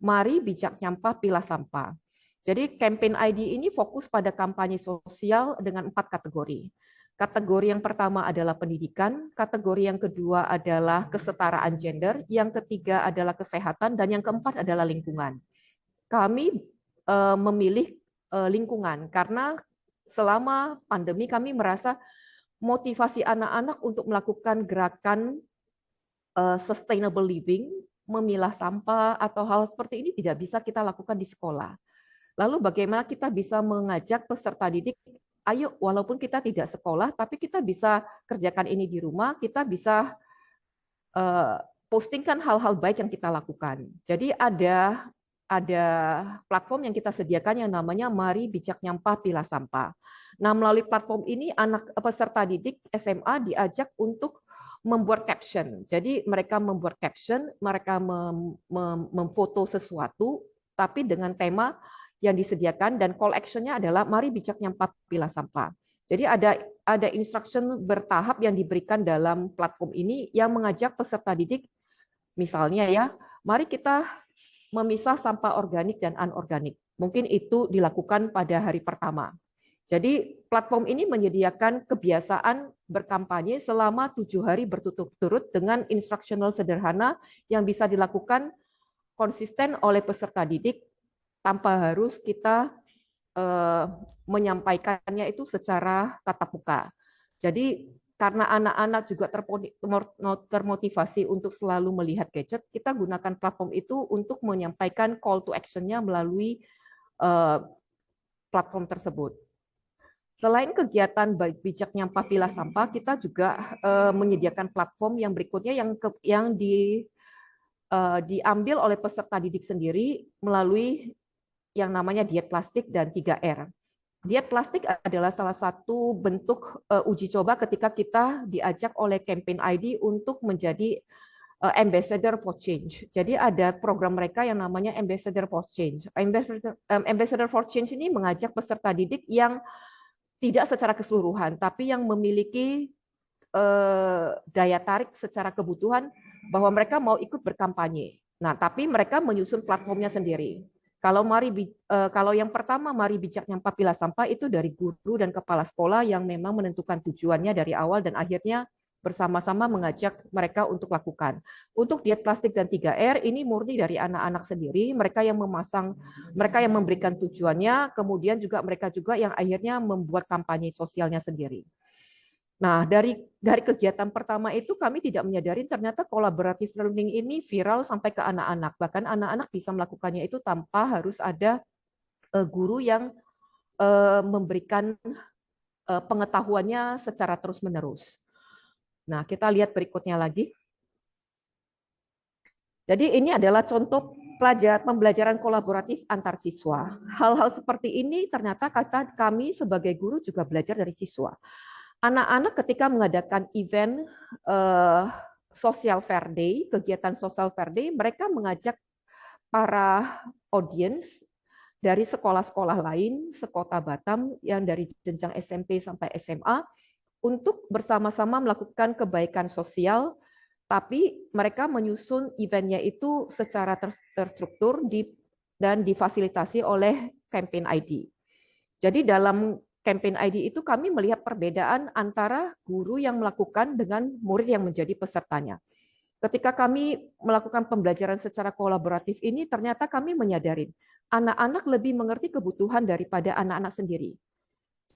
mari bijak nyampah pilah sampah. Jadi Campaign ID ini fokus pada kampanye sosial dengan 4 kategori. Kategori yang pertama adalah pendidikan, kategori yang kedua adalah kesetaraan gender, yang ketiga adalah kesehatan, dan yang keempat adalah lingkungan. Kami memilih lingkungan karena selama pandemi kami merasa motivasi anak-anak untuk melakukan gerakan sustainable living, memilah sampah atau hal seperti ini tidak bisa kita lakukan di sekolah. Lalu bagaimana kita bisa mengajak peserta didik, ayo walaupun kita tidak sekolah, tapi kita bisa kerjakan ini di rumah, kita bisa postingkan hal-hal baik yang kita lakukan. Jadi ada platform yang kita sediakan yang namanya Mari Bijak Nyampah Pilah Sampah. Nah, melalui platform ini anak peserta didik SMA diajak untuk membuat caption. Jadi mereka membuat caption, mereka memfoto sesuatu, tapi dengan tema yang disediakan dan call action-nya adalah mari bijak nyampah pilah sampah. Jadi ada instruction bertahap yang diberikan dalam platform ini yang mengajak peserta didik, misalnya ya, mari kita memisah sampah organik dan anorganik. Mungkin itu dilakukan pada hari pertama. Jadi platform ini menyediakan kebiasaan berkampanye selama 7 hari berturut-turut dengan instructional sederhana yang bisa dilakukan konsisten oleh peserta didik tanpa harus kita menyampaikannya itu secara tatap muka. Jadi karena anak-anak juga termotivasi untuk selalu melihat gadget, kita gunakan platform itu untuk menyampaikan call to action-nya melalui platform tersebut. Selain kegiatan bijak nyampah pilah sampah, kita juga menyediakan platform yang berikutnya yang diambil oleh peserta didik sendiri melalui yang namanya diet plastik dan 3R. Diet plastik adalah salah satu bentuk uji coba ketika kita diajak oleh Campaign ID untuk menjadi Ambassador for Change. Jadi ada program mereka yang namanya Ambassador for Change. Ambassador for Change ini mengajak peserta didik yang tidak secara keseluruhan, tapi yang memiliki daya tarik secara kebutuhan bahwa mereka mau ikut berkampanye. Nah, tapi mereka menyusun platformnya sendiri. Kalau yang pertama Mari Bijak Nyampa Pilah Sampah itu dari guru dan kepala sekolah yang memang menentukan tujuannya dari awal dan akhirnya bersama-sama mengajak mereka untuk lakukan. Untuk diet plastik dan 3R ini murni dari anak-anak sendiri, mereka yang memasang, mereka yang memberikan tujuannya, kemudian juga mereka juga yang akhirnya membuat kampanye sosialnya sendiri. Nah, dari kegiatan pertama itu kami tidak menyadari ternyata collaborative learning ini viral sampai ke anak-anak. Bahkan anak-anak bisa melakukannya itu tanpa harus ada guru yang memberikan pengetahuannya secara terus-menerus. Nah, kita lihat berikutnya lagi. Jadi ini adalah contoh pembelajaran kolaboratif antar siswa. Hal-hal seperti ini ternyata kami sebagai guru juga belajar dari siswa. Anak-anak ketika mengadakan event Social Fair Day, kegiatan Social Fair Day, mereka mengajak para audiens dari sekolah-sekolah lain sekota Batam yang dari jenjang SMP sampai SMA untuk bersama-sama melakukan kebaikan sosial, tapi mereka menyusun eventnya itu secara terstruktur dan difasilitasi oleh Campaign ID. Jadi dalam Campaign ID itu kami melihat perbedaan antara guru yang melakukan dengan murid yang menjadi pesertanya. Ketika kami melakukan pembelajaran secara kolaboratif ini, ternyata kami menyadari anak-anak lebih mengerti kebutuhan daripada anak-anak sendiri.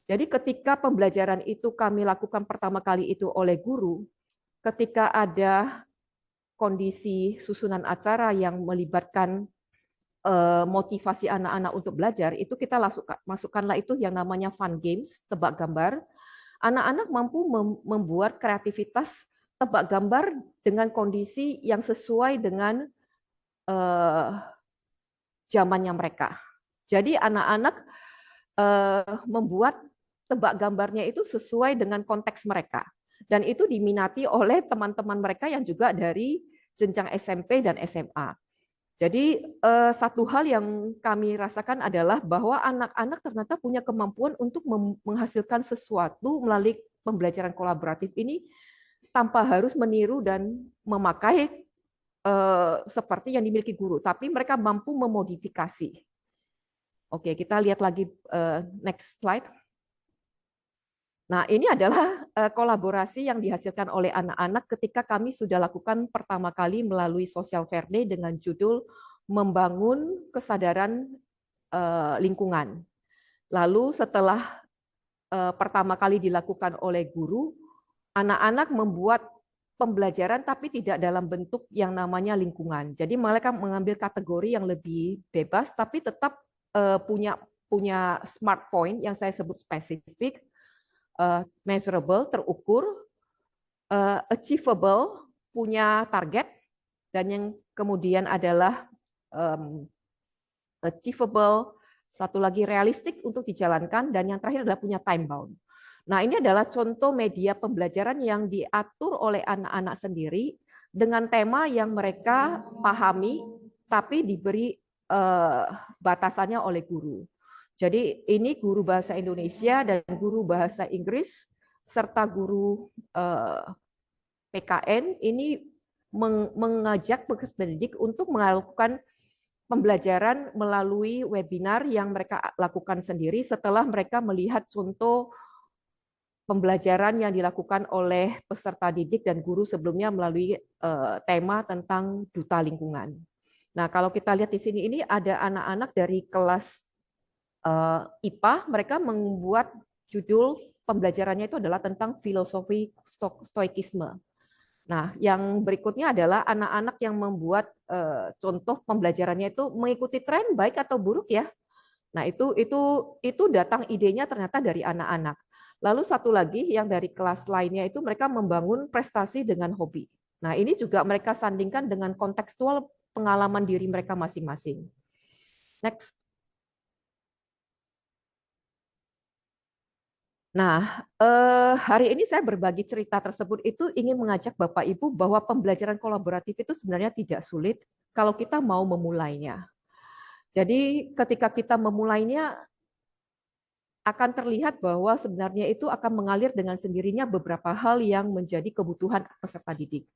Jadi ketika pembelajaran itu kami lakukan pertama kali itu oleh guru, ketika ada kondisi susunan acara yang melibatkan motivasi anak-anak untuk belajar, itu kita masukkanlah itu yang namanya fun games, tebak gambar. Anak-anak mampu membuat kreativitas tebak gambar dengan kondisi yang sesuai dengan zamannya mereka. Jadi anak-anak membuat tebak gambarnya itu sesuai dengan konteks mereka. Dan itu diminati oleh teman-teman mereka yang juga dari jenjang SMP dan SMA. Jadi satu hal yang kami rasakan adalah bahwa anak-anak ternyata punya kemampuan untuk menghasilkan sesuatu melalui pembelajaran kolaboratif ini tanpa harus meniru dan memakai seperti yang dimiliki guru, tapi mereka mampu memodifikasi. Oke, kita lihat lagi next slide. Nah, ini adalah kolaborasi yang dihasilkan oleh anak-anak ketika kami sudah lakukan pertama kali melalui Social Fair Day dengan judul Membangun Kesadaran Lingkungan. Lalu setelah pertama kali dilakukan oleh guru, anak-anak membuat pembelajaran tapi tidak dalam bentuk yang namanya lingkungan. Jadi mereka mengambil kategori yang lebih bebas tapi tetap punya smart point yang saya sebut spesifik, measurable, terukur, achievable, punya target, dan yang kemudian adalah achievable, satu lagi realistik untuk dijalankan, dan yang terakhir adalah punya time bound. Nah, ini adalah contoh media pembelajaran yang diatur oleh anak-anak sendiri dengan tema yang mereka pahami, tapi diberi batasannya oleh guru. Jadi ini guru bahasa Indonesia dan guru bahasa Inggris serta guru PKN ini mengajak peserta didik untuk melakukan pembelajaran melalui webinar yang mereka lakukan sendiri setelah mereka melihat contoh pembelajaran yang dilakukan oleh peserta didik dan guru sebelumnya melalui tema tentang duta lingkungan. Nah, kalau kita lihat di sini ini ada anak-anak dari kelas IPA, mereka membuat judul pembelajarannya itu adalah tentang filosofi stoikisme. Nah, yang berikutnya adalah anak-anak yang membuat contoh pembelajarannya itu mengikuti tren baik atau buruk ya. Nah, itu datang idenya ternyata dari anak-anak. Lalu satu lagi yang dari kelas lainnya itu mereka membangun prestasi dengan hobi. Nah, ini juga mereka sandingkan dengan kontekstual pengalaman diri mereka masing-masing. Next. Nah, hari ini saya berbagi cerita tersebut itu ingin mengajak Bapak Ibu bahwa pembelajaran kolaboratif itu sebenarnya tidak sulit kalau kita mau memulainya. Jadi ketika kita memulainya akan terlihat bahwa sebenarnya itu akan mengalir dengan sendirinya beberapa hal yang menjadi kebutuhan peserta didik.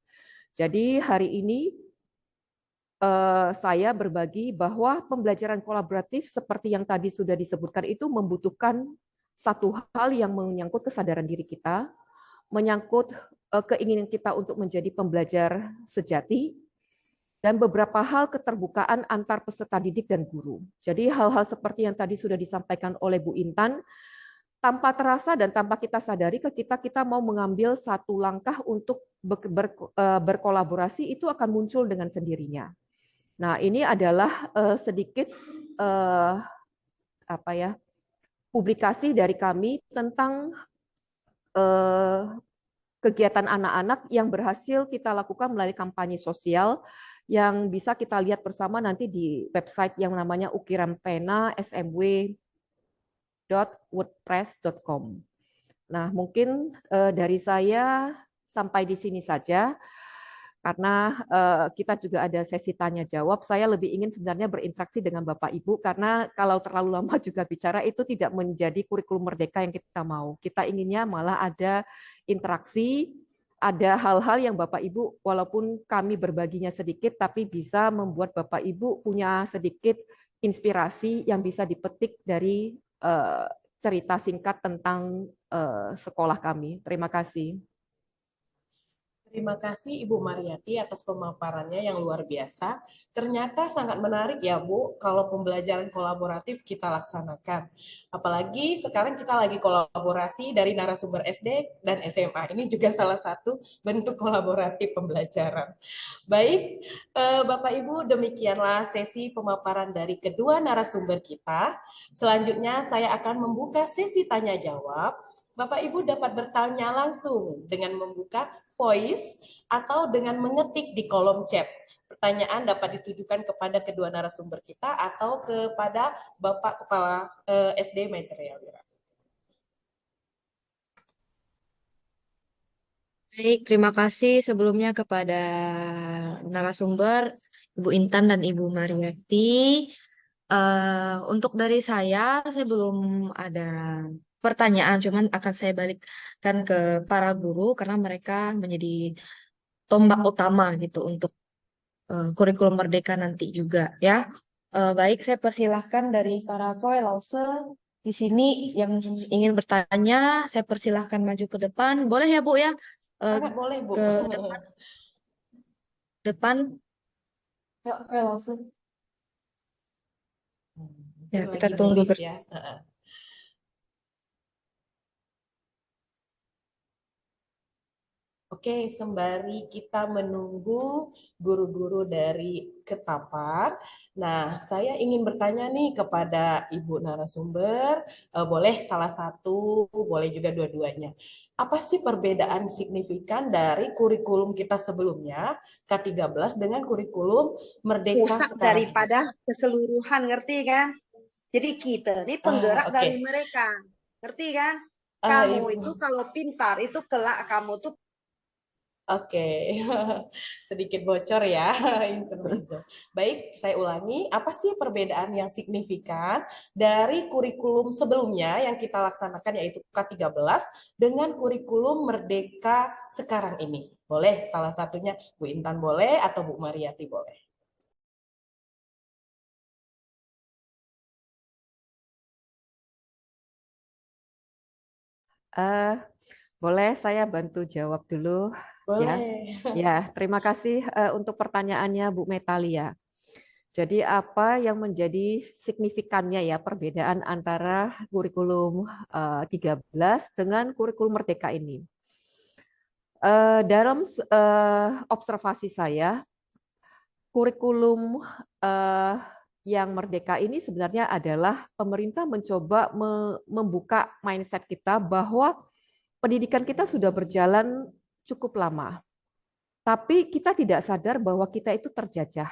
Jadi hari ini saya berbagi bahwa pembelajaran kolaboratif seperti yang tadi sudah disebutkan itu membutuhkan satu hal yang menyangkut kesadaran diri kita, menyangkut keinginan kita untuk menjadi pembelajar sejati, dan beberapa hal keterbukaan antar peserta didik dan guru. Jadi hal-hal seperti yang tadi sudah disampaikan oleh Bu Intan, tanpa terasa dan tanpa kita sadari kita mau mengambil satu langkah untuk berkolaborasi itu akan muncul dengan sendirinya. Nah, ini adalah sedikit publikasi dari kami tentang kegiatan anak-anak yang berhasil kita lakukan melalui kampanye sosial yang bisa kita lihat bersama nanti di website yang namanya Ukiran Pena smw.wordpress.com. Nah, mungkin dari saya sampai di sini saja. Karena kita juga ada sesi tanya jawab, saya lebih ingin sebenarnya berinteraksi dengan Bapak Ibu, karena kalau terlalu lama juga bicara itu tidak menjadi kurikulum merdeka yang kita mau. Kita inginnya malah ada interaksi, ada hal-hal yang Bapak Ibu, walaupun kami berbaginya sedikit, tapi bisa membuat Bapak Ibu punya sedikit inspirasi yang bisa dipetik dari cerita singkat tentang sekolah kami. Terima kasih. Terima kasih Ibu Mariati atas pemaparannya yang luar biasa. Ternyata sangat menarik ya Bu, kalau pembelajaran kolaboratif kita laksanakan. Apalagi sekarang kita lagi kolaborasi dari narasumber SD dan SMA. Ini juga salah satu bentuk kolaboratif pembelajaran. Baik, Bapak Ibu, demikianlah sesi pemaparan dari kedua narasumber kita. Selanjutnya saya akan membuka sesi tanya jawab. Bapak Ibu dapat bertanya langsung dengan membuka voice atau dengan mengetik di kolom chat. Pertanyaan dapat ditujukan kepada kedua narasumber kita atau kepada Bapak Kepala SD Maitreya Wira. Baik, terima kasih sebelumnya kepada narasumber Ibu Intan dan Ibu Mariati. Untuk dari saya belum ada pertanyaan, cuman akan saya balikkan ke para guru karena mereka menjadi tombak utama gitu untuk kurikulum merdeka nanti juga ya. Baik, saya persilahkan dari para koelause di sini yang ingin bertanya, saya persilahkan maju ke depan. Boleh ya Bu ya? Sangat boleh Bu. Ke depan. Yuk, koelause. Ya, kita Lagi tunggu nulis ya. Oke, sembari kita menunggu guru-guru dari Ketapang. Nah, saya ingin bertanya nih kepada Ibu narasumber, boleh salah satu, boleh juga dua-duanya. Apa sih perbedaan signifikan dari kurikulum kita sebelumnya, K13, dengan kurikulum Merdeka Pusat sekarang? daripada keseluruhan, ngerti kan? Jadi kita ini penggerak Oke. dari mereka, ngerti kan? Ah, Kamu Ibu. itu kalau pintar itu kelak kamu tuh Oke, sedikit bocor ya, intermezzo. Baik, saya ulangi, apa sih perbedaan yang signifikan dari kurikulum sebelumnya yang kita laksanakan yaitu K13 dengan kurikulum Merdeka sekarang ini? Boleh salah satunya Bu Intan boleh atau Bu Mariati boleh? Boleh saya bantu jawab dulu? Boleh. Ya, terima kasih untuk pertanyaannya Bu Metalia. Jadi apa yang menjadi signifikannya ya perbedaan antara kurikulum 13 dengan kurikulum Merdeka ini? Dalam observasi saya, kurikulum yang Merdeka ini sebenarnya adalah pemerintah mencoba membuka mindset kita bahwa pendidikan kita sudah berjalan cukup lama. Tapi kita tidak sadar bahwa kita itu terjajah.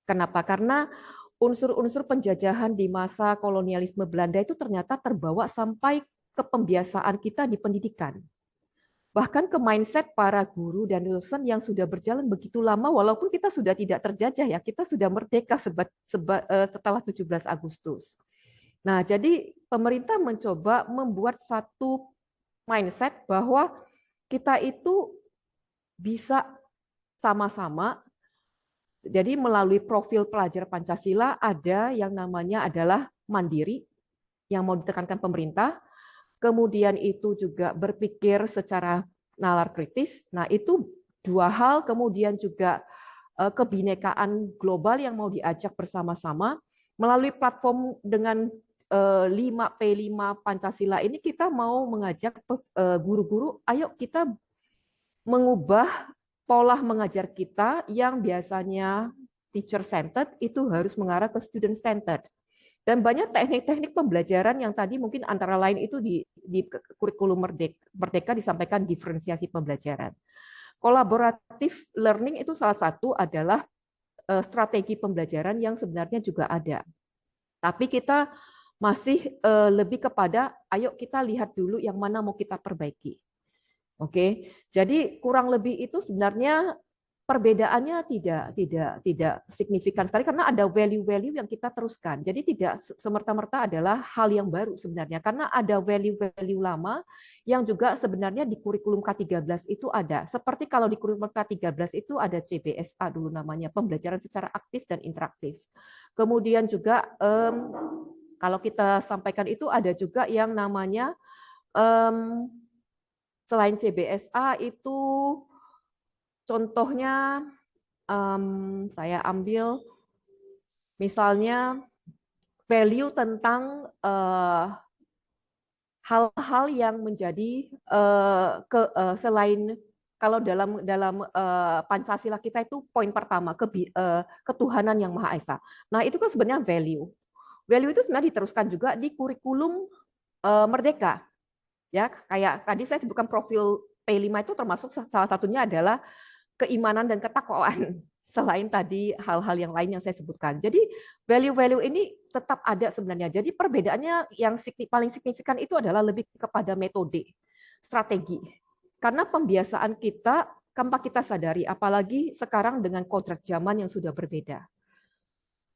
Kenapa? Karena unsur-unsur penjajahan di masa kolonialisme Belanda itu ternyata terbawa sampai ke pembiasaan kita di pendidikan. Bahkan ke mindset para guru dan dosen yang sudah berjalan begitu lama, walaupun kita sudah tidak terjajah ya, kita sudah merdeka setelah 17 Agustus. Nah, jadi pemerintah mencoba membuat satu mindset bahwa kita itu bisa sama-sama. Jadi melalui profil pelajar Pancasila ada yang namanya adalah mandiri, yang mau ditekankan pemerintah. Kemudian itu juga berpikir secara nalar kritis. Nah, itu dua hal. Kemudian juga kebinekaan global yang mau diajak bersama-sama melalui platform dengan 5P5 Pancasila ini. Kita mau mengajak guru-guru, ayo kita mengubah pola mengajar kita yang biasanya teacher centered itu harus mengarah ke student centered. Dan banyak teknik-teknik pembelajaran yang tadi mungkin antara lain itu di kurikulum Merdeka disampaikan diferensiasi pembelajaran. Kolaboratif learning itu salah satu adalah strategi pembelajaran yang sebenarnya juga ada. Tapi kita masih lebih kepada ayo kita lihat dulu yang mana mau kita perbaiki. Oke. Jadi kurang lebih itu sebenarnya perbedaannya tidak signifikan sekali karena ada value-value yang kita teruskan. Jadi tidak semerta-merta adalah hal yang baru sebenarnya karena ada value-value lama yang juga sebenarnya di kurikulum K13 itu ada. Seperti kalau di kurikulum K13 itu ada CBSA dulu namanya, pembelajaran secara aktif dan interaktif. Kemudian juga kalau kita sampaikan itu ada juga yang namanya selain CBSA itu contohnya saya ambil misalnya value tentang hal-hal yang menjadi selain kalau dalam Pancasila kita itu poin pertama ketuhanan yang Maha Esa. Nah, itu kan sebenarnya value. Value itu sebenarnya diteruskan juga di kurikulum Merdeka. Ya, kayak tadi saya sebutkan profil P5 itu termasuk salah satunya adalah keimanan dan ketakwaan. Selain tadi hal-hal yang lain yang saya sebutkan. Jadi value-value ini tetap ada sebenarnya. Jadi perbedaannya yang paling signifikan itu adalah lebih kepada metode, strategi. Karena pembiasaan kita, tanpa kita sadari, apalagi sekarang dengan kodrat zaman yang sudah berbeda.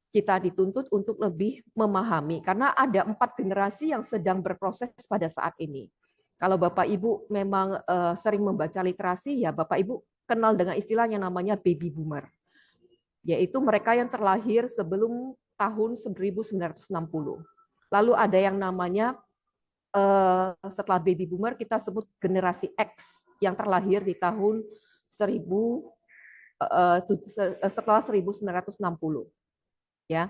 Kita dituntut untuk lebih memahami, karena ada 4 generasi yang sedang berproses pada saat ini. Kalau Bapak Ibu memang sering membaca literasi, ya Bapak Ibu kenal dengan istilah yang namanya baby boomer. Yaitu mereka yang terlahir sebelum tahun 1960. Lalu ada yang namanya setelah baby boomer kita sebut generasi X yang terlahir di tahun setelah 1960. Ya.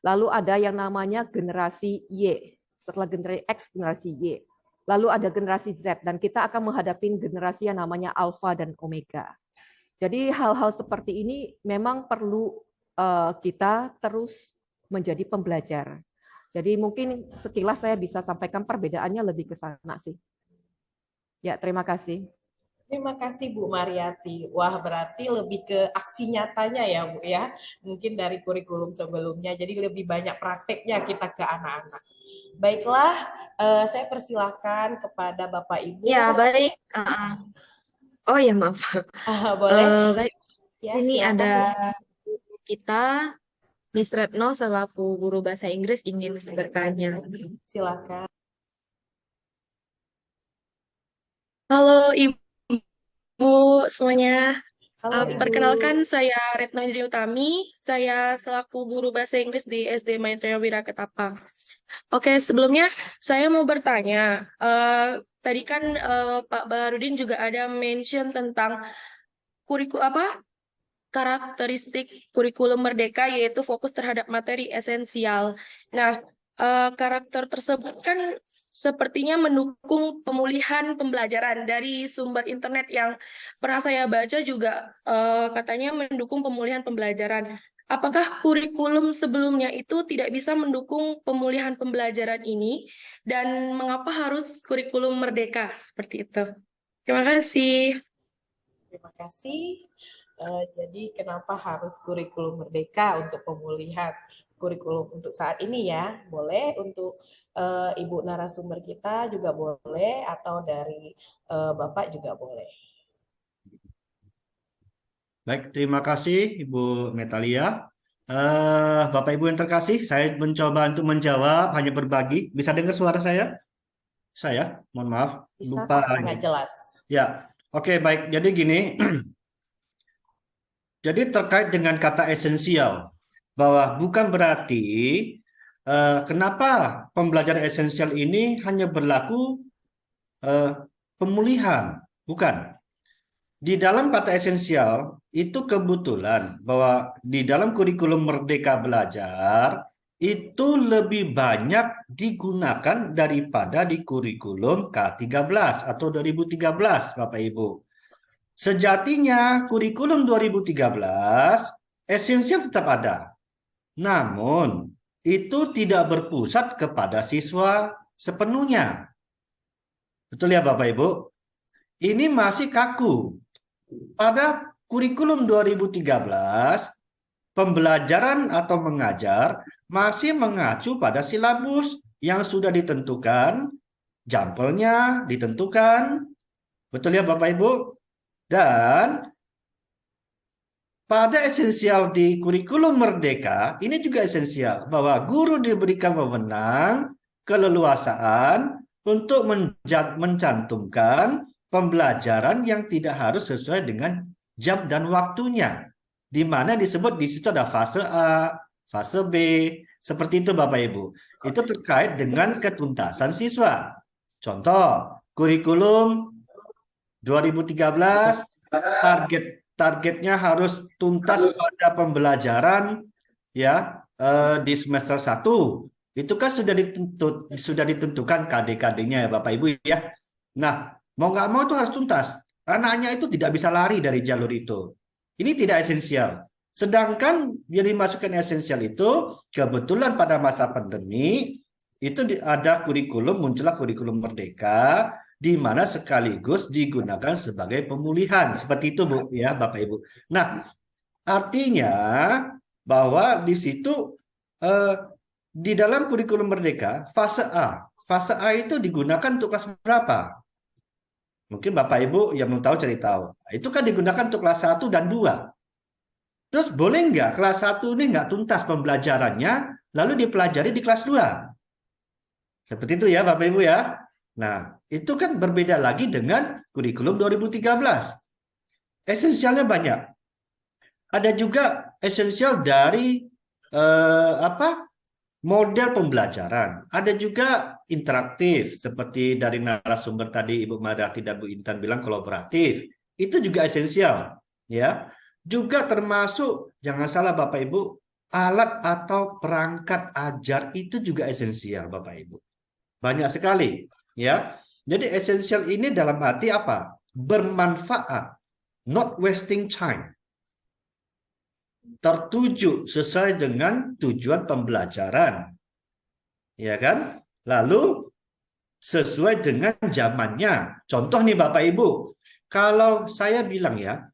Lalu ada yang namanya generasi Y. Setelah generasi X, generasi Y. Lalu ada generasi Z dan kita akan menghadapi generasi yang namanya alpha dan omega. Jadi hal-hal seperti ini memang perlu kita terus menjadi pembelajar. Jadi mungkin sekilas saya bisa sampaikan perbedaannya lebih ke sana sih. Ya, terima kasih. Terima kasih Bu Mariati. Wah, berarti lebih ke aksi nyatanya ya Bu ya. Mungkin dari kurikulum sebelumnya. Jadi lebih banyak prakteknya kita ke anak-anak. Baiklah, saya persilahkan kepada Bapak Ibu. Ya, baik. Oh ya, maaf. Boleh? Baik, Ya, ini silakan, ada Bu. kita, Miss Retno selaku guru bahasa Inggris ingin bertanya. Silakan. Halo Ibu semuanya. Halo Ibu. Perkenalkan saya Retno Indri Utami. Saya selaku guru bahasa Inggris di SD Maitreya Wira Ketapang. Oke, sebelumnya saya mau bertanya. Tadi kan Pak Baharudin juga ada mention tentang karakteristik kurikulum Merdeka yaitu fokus terhadap materi esensial. Nah, karakter tersebut kan sepertinya mendukung pemulihan pembelajaran dari sumber internet yang pernah saya baca juga katanya mendukung pemulihan pembelajaran. Apakah kurikulum sebelumnya itu tidak bisa mendukung pemulihan pembelajaran ini dan mengapa harus kurikulum Merdeka seperti itu? Terima kasih. Terima kasih. Jadi kenapa harus kurikulum merdeka untuk pemulihan kurikulum untuk saat ini ya? Boleh untuk Ibu narasumber kita juga boleh, atau dari Bapak juga boleh. Baik, terima kasih Ibu Metalia. Bapak Ibu yang terkasih, saya mencoba untuk menjawab, hanya berbagi. Bisa dengar suara saya? Saya, mohon maaf, Bisa lupa. Kak, sangat jelas. Ya, oke baik. Jadi gini, jadi terkait dengan kata esensial, bahwa bukan berarti kenapa pembelajaran esensial ini hanya berlaku pemulihan, bukan. Di dalam kata esensial itu kebetulan bahwa di dalam kurikulum Merdeka Belajar itu lebih banyak digunakan daripada di kurikulum K13 atau 2013, Bapak Ibu. Sejatinya kurikulum 2013 esensial tetap ada. Namun itu tidak berpusat kepada siswa sepenuhnya. Betul ya Bapak Ibu? Ini masih kaku. Pada kurikulum 2013, pembelajaran atau mengajar masih mengacu pada silabus yang sudah ditentukan, jampelnya ditentukan. Betul ya Bapak Ibu? Dan pada esensial di kurikulum Merdeka, ini juga esensial bahwa guru diberikan wewenang, keleluasaan untuk mencantumkan pembelajaran yang tidak harus sesuai dengan jam dan waktunya. Di mana disebut di situ ada fase A, fase B, seperti itu Bapak Ibu. Itu terkait dengan ketuntasan siswa. Contoh, kurikulum 2013 targetnya harus tuntas pada pembelajaran ya di semester 1. Itu kan sudah ditentukan KD-KD-nya ya Bapak Ibu ya. Nah, mau nggak mau itu harus tuntas. Anaknya itu tidak bisa lari dari jalur itu. Ini tidak esensial. Sedangkan yang dimasukkan esensial itu kebetulan pada masa pandemi itu ada kurikulum, muncullah kurikulum Merdeka, di mana sekaligus digunakan sebagai pemulihan. Seperti itu Bu ya Bapak Ibu. Nah, artinya bahwa di situ di dalam kurikulum Merdeka fase A. Fase A itu digunakan untuk kelas berapa? Mungkin Bapak Ibu yang belum tahu cari tahu. Itu kan digunakan untuk kelas 1 dan 2. Terus boleh nggak kelas 1 ini nggak tuntas pembelajarannya, lalu dipelajari di kelas 2? Seperti itu ya Bapak Ibu ya. Nah, itu kan berbeda lagi dengan kurikulum 2013. Esensialnya banyak. Ada juga esensial dari model pembelajaran. Ada juga interaktif, seperti dari narasumber tadi Ibu Madati dan Bu Intan bilang kolaboratif. Itu juga esensial, ya. Juga termasuk, jangan salah Bapak Ibu, alat atau perangkat ajar itu juga esensial Bapak Ibu. Banyak sekali, ya. Jadi esensial ini dalam arti apa? Bermanfaat, not wasting time. Tertuju sesuai dengan tujuan pembelajaran. Ya kan? Lalu sesuai dengan zamannya. Contoh nih Bapak Ibu, kalau saya bilang ya,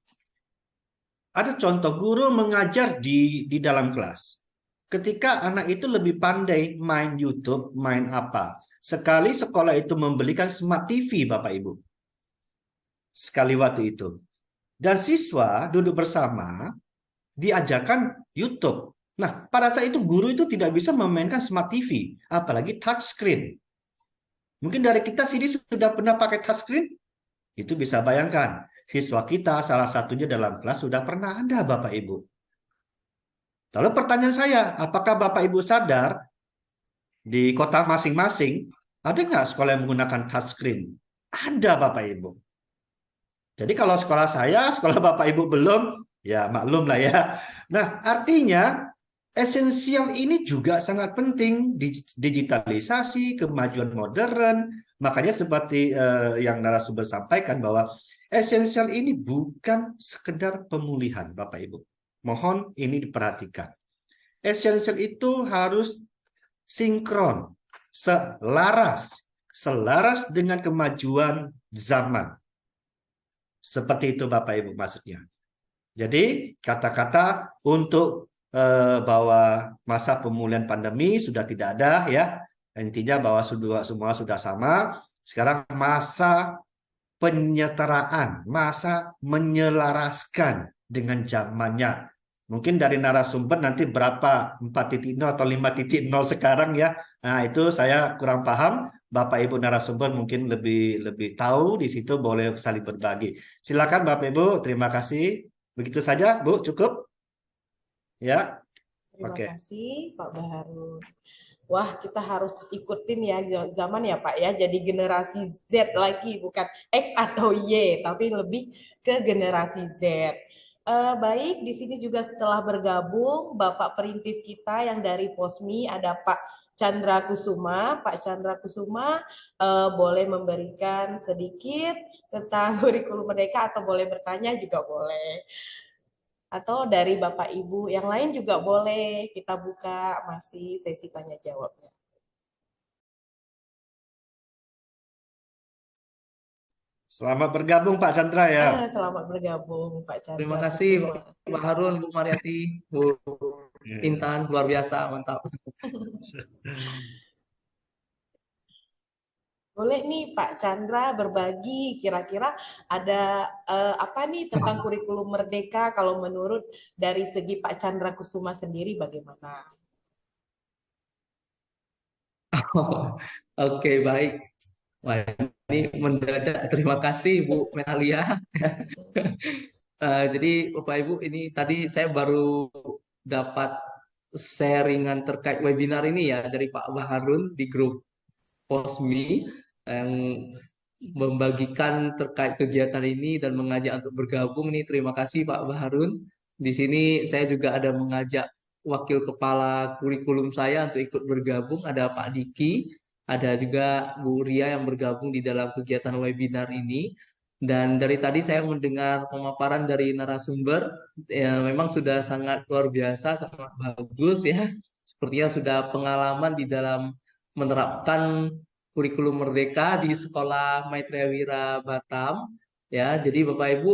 ada contoh guru mengajar di dalam kelas. Ketika anak itu lebih pandai main YouTube, main apa. Sekali sekolah itu membelikan smart TV Bapak Ibu. Sekali waktu itu. Dan siswa duduk bersama, diajarkan YouTube. Nah, pada saat itu guru itu tidak bisa memainkan smart TV, apalagi touchscreen. Mungkin dari kita sini sudah pernah pakai touchscreen? Itu bisa bayangkan, siswa kita salah satunya dalam kelas sudah pernah ada Bapak Ibu. Lalu pertanyaan saya, apakah Bapak Ibu sadar di kota masing-masing ada nggak sekolah yang menggunakan touchscreen? Ada Bapak Ibu. Jadi kalau sekolah saya, sekolah Bapak Ibu belum, ya maklum lah ya. Nah, artinya esensial ini juga sangat penting. Digitalisasi, kemajuan modern. Makanya seperti yang narasumber sampaikan bahwa esensial ini bukan sekedar pemulihan, Bapak Ibu. Mohon ini diperhatikan. Esensial itu harus sinkron, selaras dengan kemajuan zaman. Seperti itu Bapak Ibu maksudnya. Jadi kata-kata untuk bahwa masa pemulihan pandemi sudah tidak ada ya. Intinya bahwa semua sudah sama. Sekarang masa penyetaraan, masa menyelaraskan dengan zamannya. Mungkin dari narasumber nanti berapa 4.0 atau 5.0 sekarang ya. Nah, itu saya kurang paham. Bapak Ibu narasumber mungkin lebih tahu di situ, boleh saling berbagi. Silakan Bapak Ibu, terima kasih. Begitu saja, Bu, cukup? Ya. Terima Oke. kasih Pak Baharun. Wah, kita harus ikutin ya zaman ya Pak ya. Jadi generasi Z lagi, bukan X atau Y, tapi lebih ke generasi Z. Baik, di sini juga setelah bergabung Bapak perintis kita yang dari POSMI ada Pak Chandra Kusuma. Pak Chandra Kusuma boleh memberikan sedikit tentang kurikulum Merdeka atau boleh bertanya juga boleh. Atau dari Bapak Ibu yang lain juga boleh, kita buka masih sesi tanya jawabnya. Selamat bergabung Pak Chandra ya. Selamat bergabung Pak Chandra. Terima kasih Kusuma. Pak Harun, Bu Mariati, Bu Intan, luar biasa, mantap. Boleh nih Pak Chandra berbagi kira-kira ada apa nih tentang kurikulum Merdeka kalau menurut dari segi Pak Chandra Kusuma sendiri bagaimana? Oke, baik. Wah, ini mendadak. Terima kasih Bu Metalia. Jadi Bapak Ibu, ini tadi saya baru dapat sharingan terkait webinar ini ya dari Pak Baharun di grup POSMI yang membagikan terkait kegiatan ini dan mengajak untuk bergabung nih. Terima kasih Pak Baharun. Di sini saya juga ada mengajak wakil kepala kurikulum saya untuk ikut bergabung. Ada Pak Diki, ada juga Bu Ria yang bergabung di dalam kegiatan webinar ini. Dan dari tadi saya mendengar pemaparan dari narasumber, ya memang sudah sangat luar biasa, sangat bagus ya. Sepertinya sudah pengalaman di dalam menerapkan kurikulum Merdeka di Sekolah Maitreya Wira Batam. Ya, jadi Bapak Ibu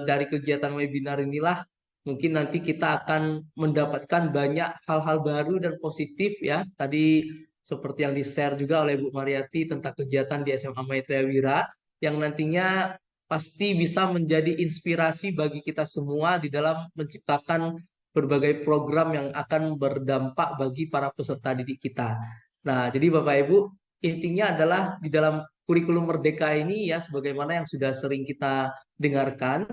dari kegiatan webinar inilah mungkin nanti kita akan mendapatkan banyak hal-hal baru dan positif ya. Tadi seperti yang di-share juga oleh Bu Mariati tentang kegiatan di SMA Maitreya Wira yang nantinya pasti bisa menjadi inspirasi bagi kita semua di dalam menciptakan berbagai program yang akan berdampak bagi para peserta didik kita. Nah, jadi Bapak Ibu, intinya adalah di dalam kurikulum Merdeka ini ya sebagaimana yang sudah sering kita dengarkan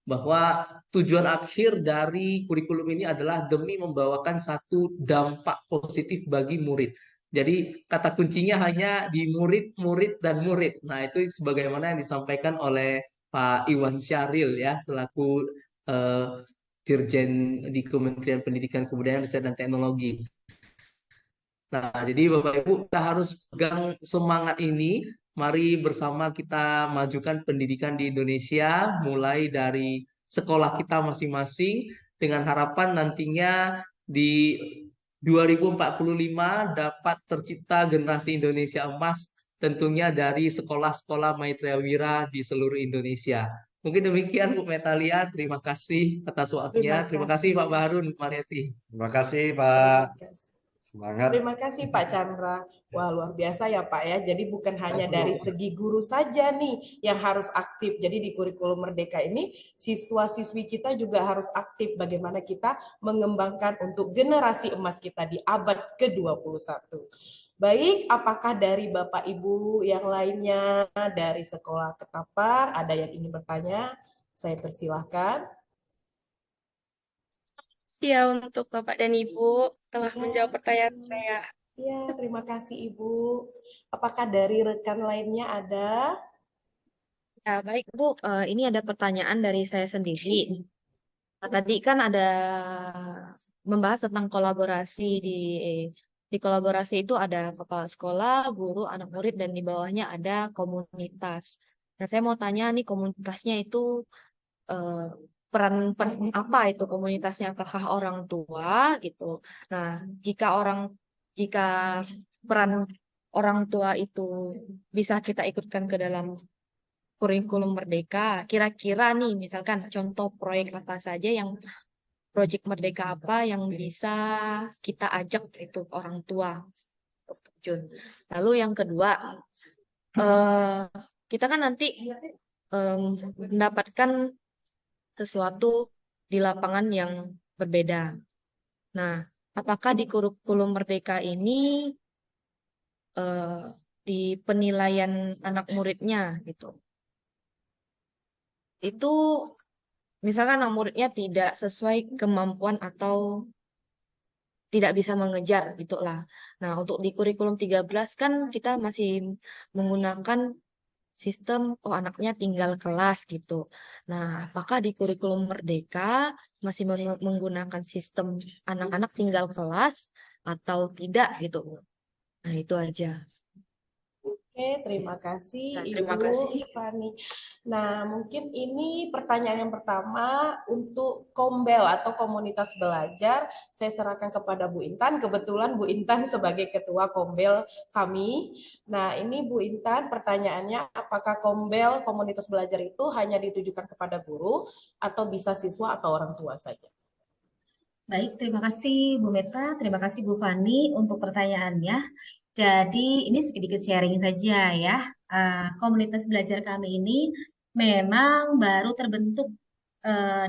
bahwa tujuan akhir dari kurikulum ini adalah demi membawakan satu dampak positif bagi murid. Jadi kata kuncinya hanya di murid, murid, dan murid. Nah itu sebagaimana yang disampaikan oleh Pak Iwan Syahril ya selaku Dirjen di Kementerian Pendidikan Kebudayaan Riset dan Teknologi. Nah, jadi Bapak Ibu kita harus pegang semangat ini. Mari bersama kita majukan pendidikan di Indonesia mulai dari sekolah kita masing-masing dengan harapan nantinya di 2045 dapat tercipta generasi Indonesia emas tentunya dari sekolah-sekolah Maitreya Wira di seluruh Indonesia. Mungkin demikian Bu Metalia, terima kasih atas waktunya. Terima kasih Pak Baharun, Mariati. Terima kasih Pak. Semangat. Terima kasih Pak Chandra. Wah, luar biasa ya Pak ya. Jadi bukan hanya dari segi guru saja nih yang harus aktif. Jadi di kurikulum Merdeka ini siswa-siswi kita juga harus aktif bagaimana kita mengembangkan untuk generasi emas kita di abad ke-21. Baik, apakah dari Bapak Ibu yang lainnya dari Sekolah Ketapang ada yang ingin bertanya? Saya persilahkan. Ya, untuk Bapak dan Ibu telah menjawab pertanyaan saya. Ya, terima kasih Ibu. Apakah dari rekan lainnya ada? Ya, baik Bu. Ini ada pertanyaan dari saya sendiri. Tadi kan ada membahas tentang kolaborasi di kolaborasi itu ada kepala sekolah, guru, anak murid, dan di bawahnya ada komunitas. Nah, saya mau tanya nih komunitasnya itu peran apa itu komunitasnya? Apakah orang tua gitu? Nah, jika peran orang tua itu bisa kita ikutkan ke dalam kurikulum Merdeka. Kira-kira nih, misalkan contoh proyek apa saja yang proyek Merdeka apa yang bisa kita ajak itu orang tua untuk terjun. Lalu yang kedua, eh, kita kan nanti mendapatkan sesuatu di lapangan yang berbeda. Nah, apakah di kurikulum Merdeka ini di penilaian anak muridnya gitu, itu misalkan anak muridnya tidak sesuai kemampuan atau tidak bisa mengejar gitulah. Nah, untuk di kurikulum 13 kan kita masih menggunakan sistem oh anaknya tinggal kelas gitu. Nah, apakah di kurikulum Merdeka masih menggunakan sistem anak-anak tinggal kelas atau tidak gitu? Nah, itu aja. Oke, terima kasih Nah, terima Ibu kasih. Fani. Nah, mungkin ini pertanyaan yang pertama untuk Kombel atau komunitas belajar. Saya serahkan kepada Bu Intan. Kebetulan Bu Intan sebagai ketua Kombel kami. Nah, ini Bu Intan pertanyaannya, apakah Kombel komunitas belajar itu hanya ditujukan kepada guru atau bisa siswa atau orang tua saja? Baik, terima kasih Bu Meta, terima kasih Bu Fani untuk pertanyaannya. Jadi ini sedikit sharing saja ya. Komunitas belajar kami ini memang baru terbentuk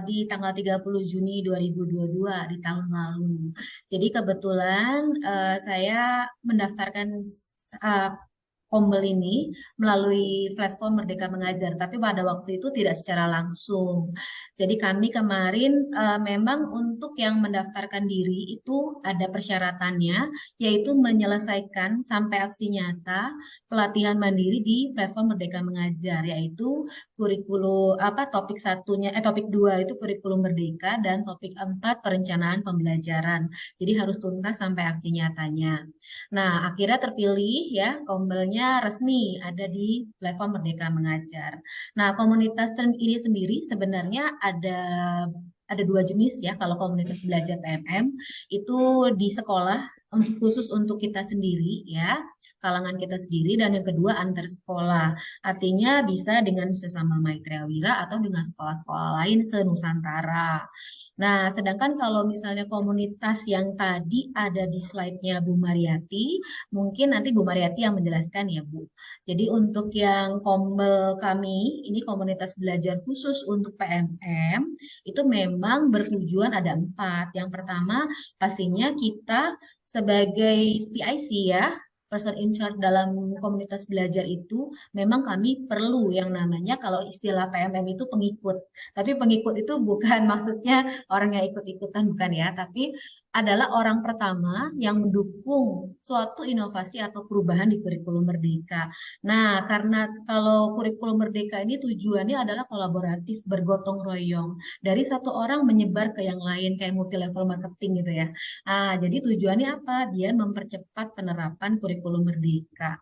di tanggal 30 Juni 2022 di tahun lalu. Jadi kebetulan saya mendaftarkan Kombel ini melalui platform Merdeka Mengajar, tapi pada waktu itu tidak secara langsung. Jadi kami kemarin memang untuk yang mendaftarkan diri itu ada persyaratannya, yaitu menyelesaikan sampai aksi nyata pelatihan mandiri di platform Merdeka Mengajar, yaitu kurikulum topik satunya topik 2 itu kurikulum Merdeka dan topik 4 perencanaan pembelajaran. Jadi harus tuntas sampai aksi nyatanya. Nah, akhirnya terpilih ya, Kombelnya resmi ada di platform Merdeka Mengajar. Nah, komunitas ini sendiri sebenarnya ada dua jenis ya. Kalau komunitas belajar PMM itu di sekolah khusus untuk kita sendiri ya, kalangan kita sendiri, dan yang kedua antar sekolah. Artinya bisa dengan sesama Maitreya Wira atau dengan sekolah-sekolah lain se-Nusantara. Nah, sedangkan kalau misalnya komunitas yang tadi ada di slide-nya Bu Mariati, mungkin nanti Bu Mariati yang menjelaskan ya Bu. Jadi untuk yang Kombel kami, ini komunitas belajar khusus untuk PMM, itu memang bertujuan ada 4. Yang pertama, pastinya kita sebagai PIC ya, person in charge dalam komunitas belajar itu, memang kami perlu yang namanya kalau istilah PMM itu pengikut. Tapi pengikut itu bukan maksudnya orang yang ikut-ikutan, bukan ya, tapi adalah orang pertama yang mendukung suatu inovasi atau perubahan di kurikulum Merdeka. Nah, karena kalau kurikulum Merdeka ini tujuannya adalah kolaboratif, bergotong royong. Dari satu orang menyebar ke yang lain, kayak multi level marketing gitu ya. Jadi tujuannya apa? Biar mempercepat penerapan kurikulum Merdeka.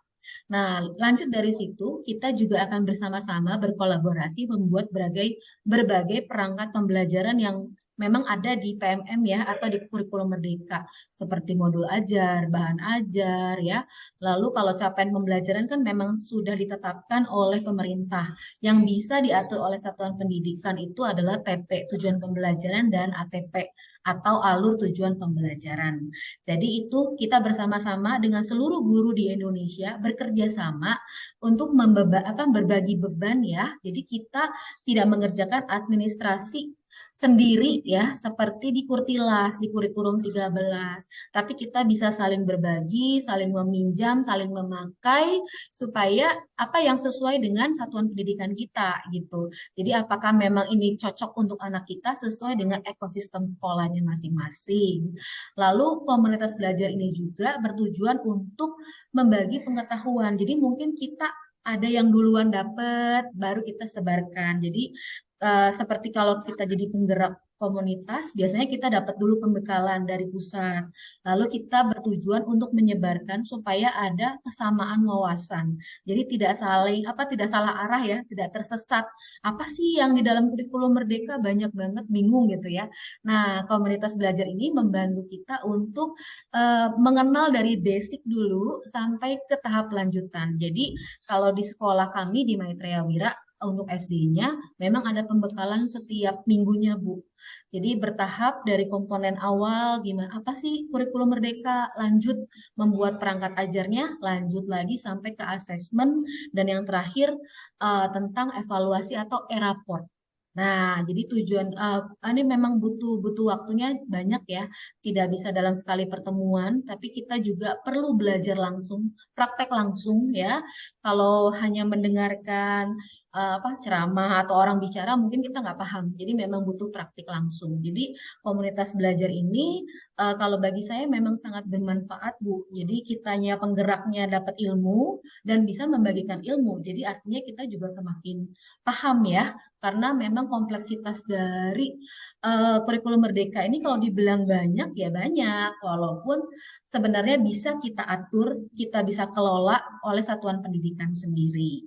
Nah, lanjut dari situ, kita juga akan bersama-sama berkolaborasi membuat berbagai perangkat pembelajaran yang memang ada di PMM ya, atau di kurikulum Merdeka, seperti modul ajar, bahan ajar ya. Lalu kalau capaian pembelajaran kan memang sudah ditetapkan oleh pemerintah. Yang bisa diatur oleh satuan pendidikan itu adalah TP, tujuan pembelajaran, dan ATP, atau alur tujuan pembelajaran. Jadi itu kita bersama-sama dengan seluruh guru di Indonesia bekerja sama untuk berbagi beban ya. Jadi kita tidak mengerjakan administrasi sendiri ya, seperti di Kurtilas, di kurikulum 13. Tapi kita bisa saling berbagi, saling meminjam, saling memakai supaya apa yang sesuai dengan satuan pendidikan kita gitu. Jadi apakah memang ini cocok untuk anak kita sesuai dengan ekosistem sekolahnya masing-masing. Lalu komunitas belajar ini juga bertujuan untuk membagi pengetahuan. Jadi mungkin kita ada yang duluan dapat, baru kita sebarkan. Jadi seperti kalau kita jadi penggerak komunitas, biasanya kita dapat dulu pembekalan dari pusat. Lalu kita bertujuan untuk menyebarkan supaya ada kesamaan wawasan. Jadi tidak salah arah ya, tidak tersesat. Apa sih yang di dalam kurikulum Merdeka, banyak banget bingung gitu ya. Nah, komunitas belajar ini membantu kita untuk mengenal dari basic dulu sampai ke tahap lanjutan. Jadi kalau di sekolah kami di Maitreya Wira, untuk SD-nya memang ada pembekalan setiap minggunya, Bu. Jadi bertahap dari komponen awal gimana apa sih kurikulum Merdeka, lanjut membuat perangkat ajarnya, lanjut lagi sampai ke asesmen dan yang terakhir tentang evaluasi atau e-raport. Nah, jadi tujuan ini memang butuh butuh waktunya banyak ya, tidak bisa dalam sekali pertemuan, tapi kita juga perlu belajar langsung, praktek langsung ya. Kalau hanya mendengarkan ceramah atau orang bicara mungkin kita nggak paham. Jadi memang butuh praktik langsung. Jadi komunitas belajar ini kalau bagi saya memang sangat bermanfaat, Bu. Jadi kitanya penggeraknya dapat ilmu dan bisa membagikan ilmu. Jadi artinya kita juga semakin paham ya, karena memang kompleksitas dari kurikulum Merdeka ini kalau dibilang banyak ya banyak, walaupun sebenarnya bisa kita atur, kita bisa kelola oleh satuan pendidikan sendiri.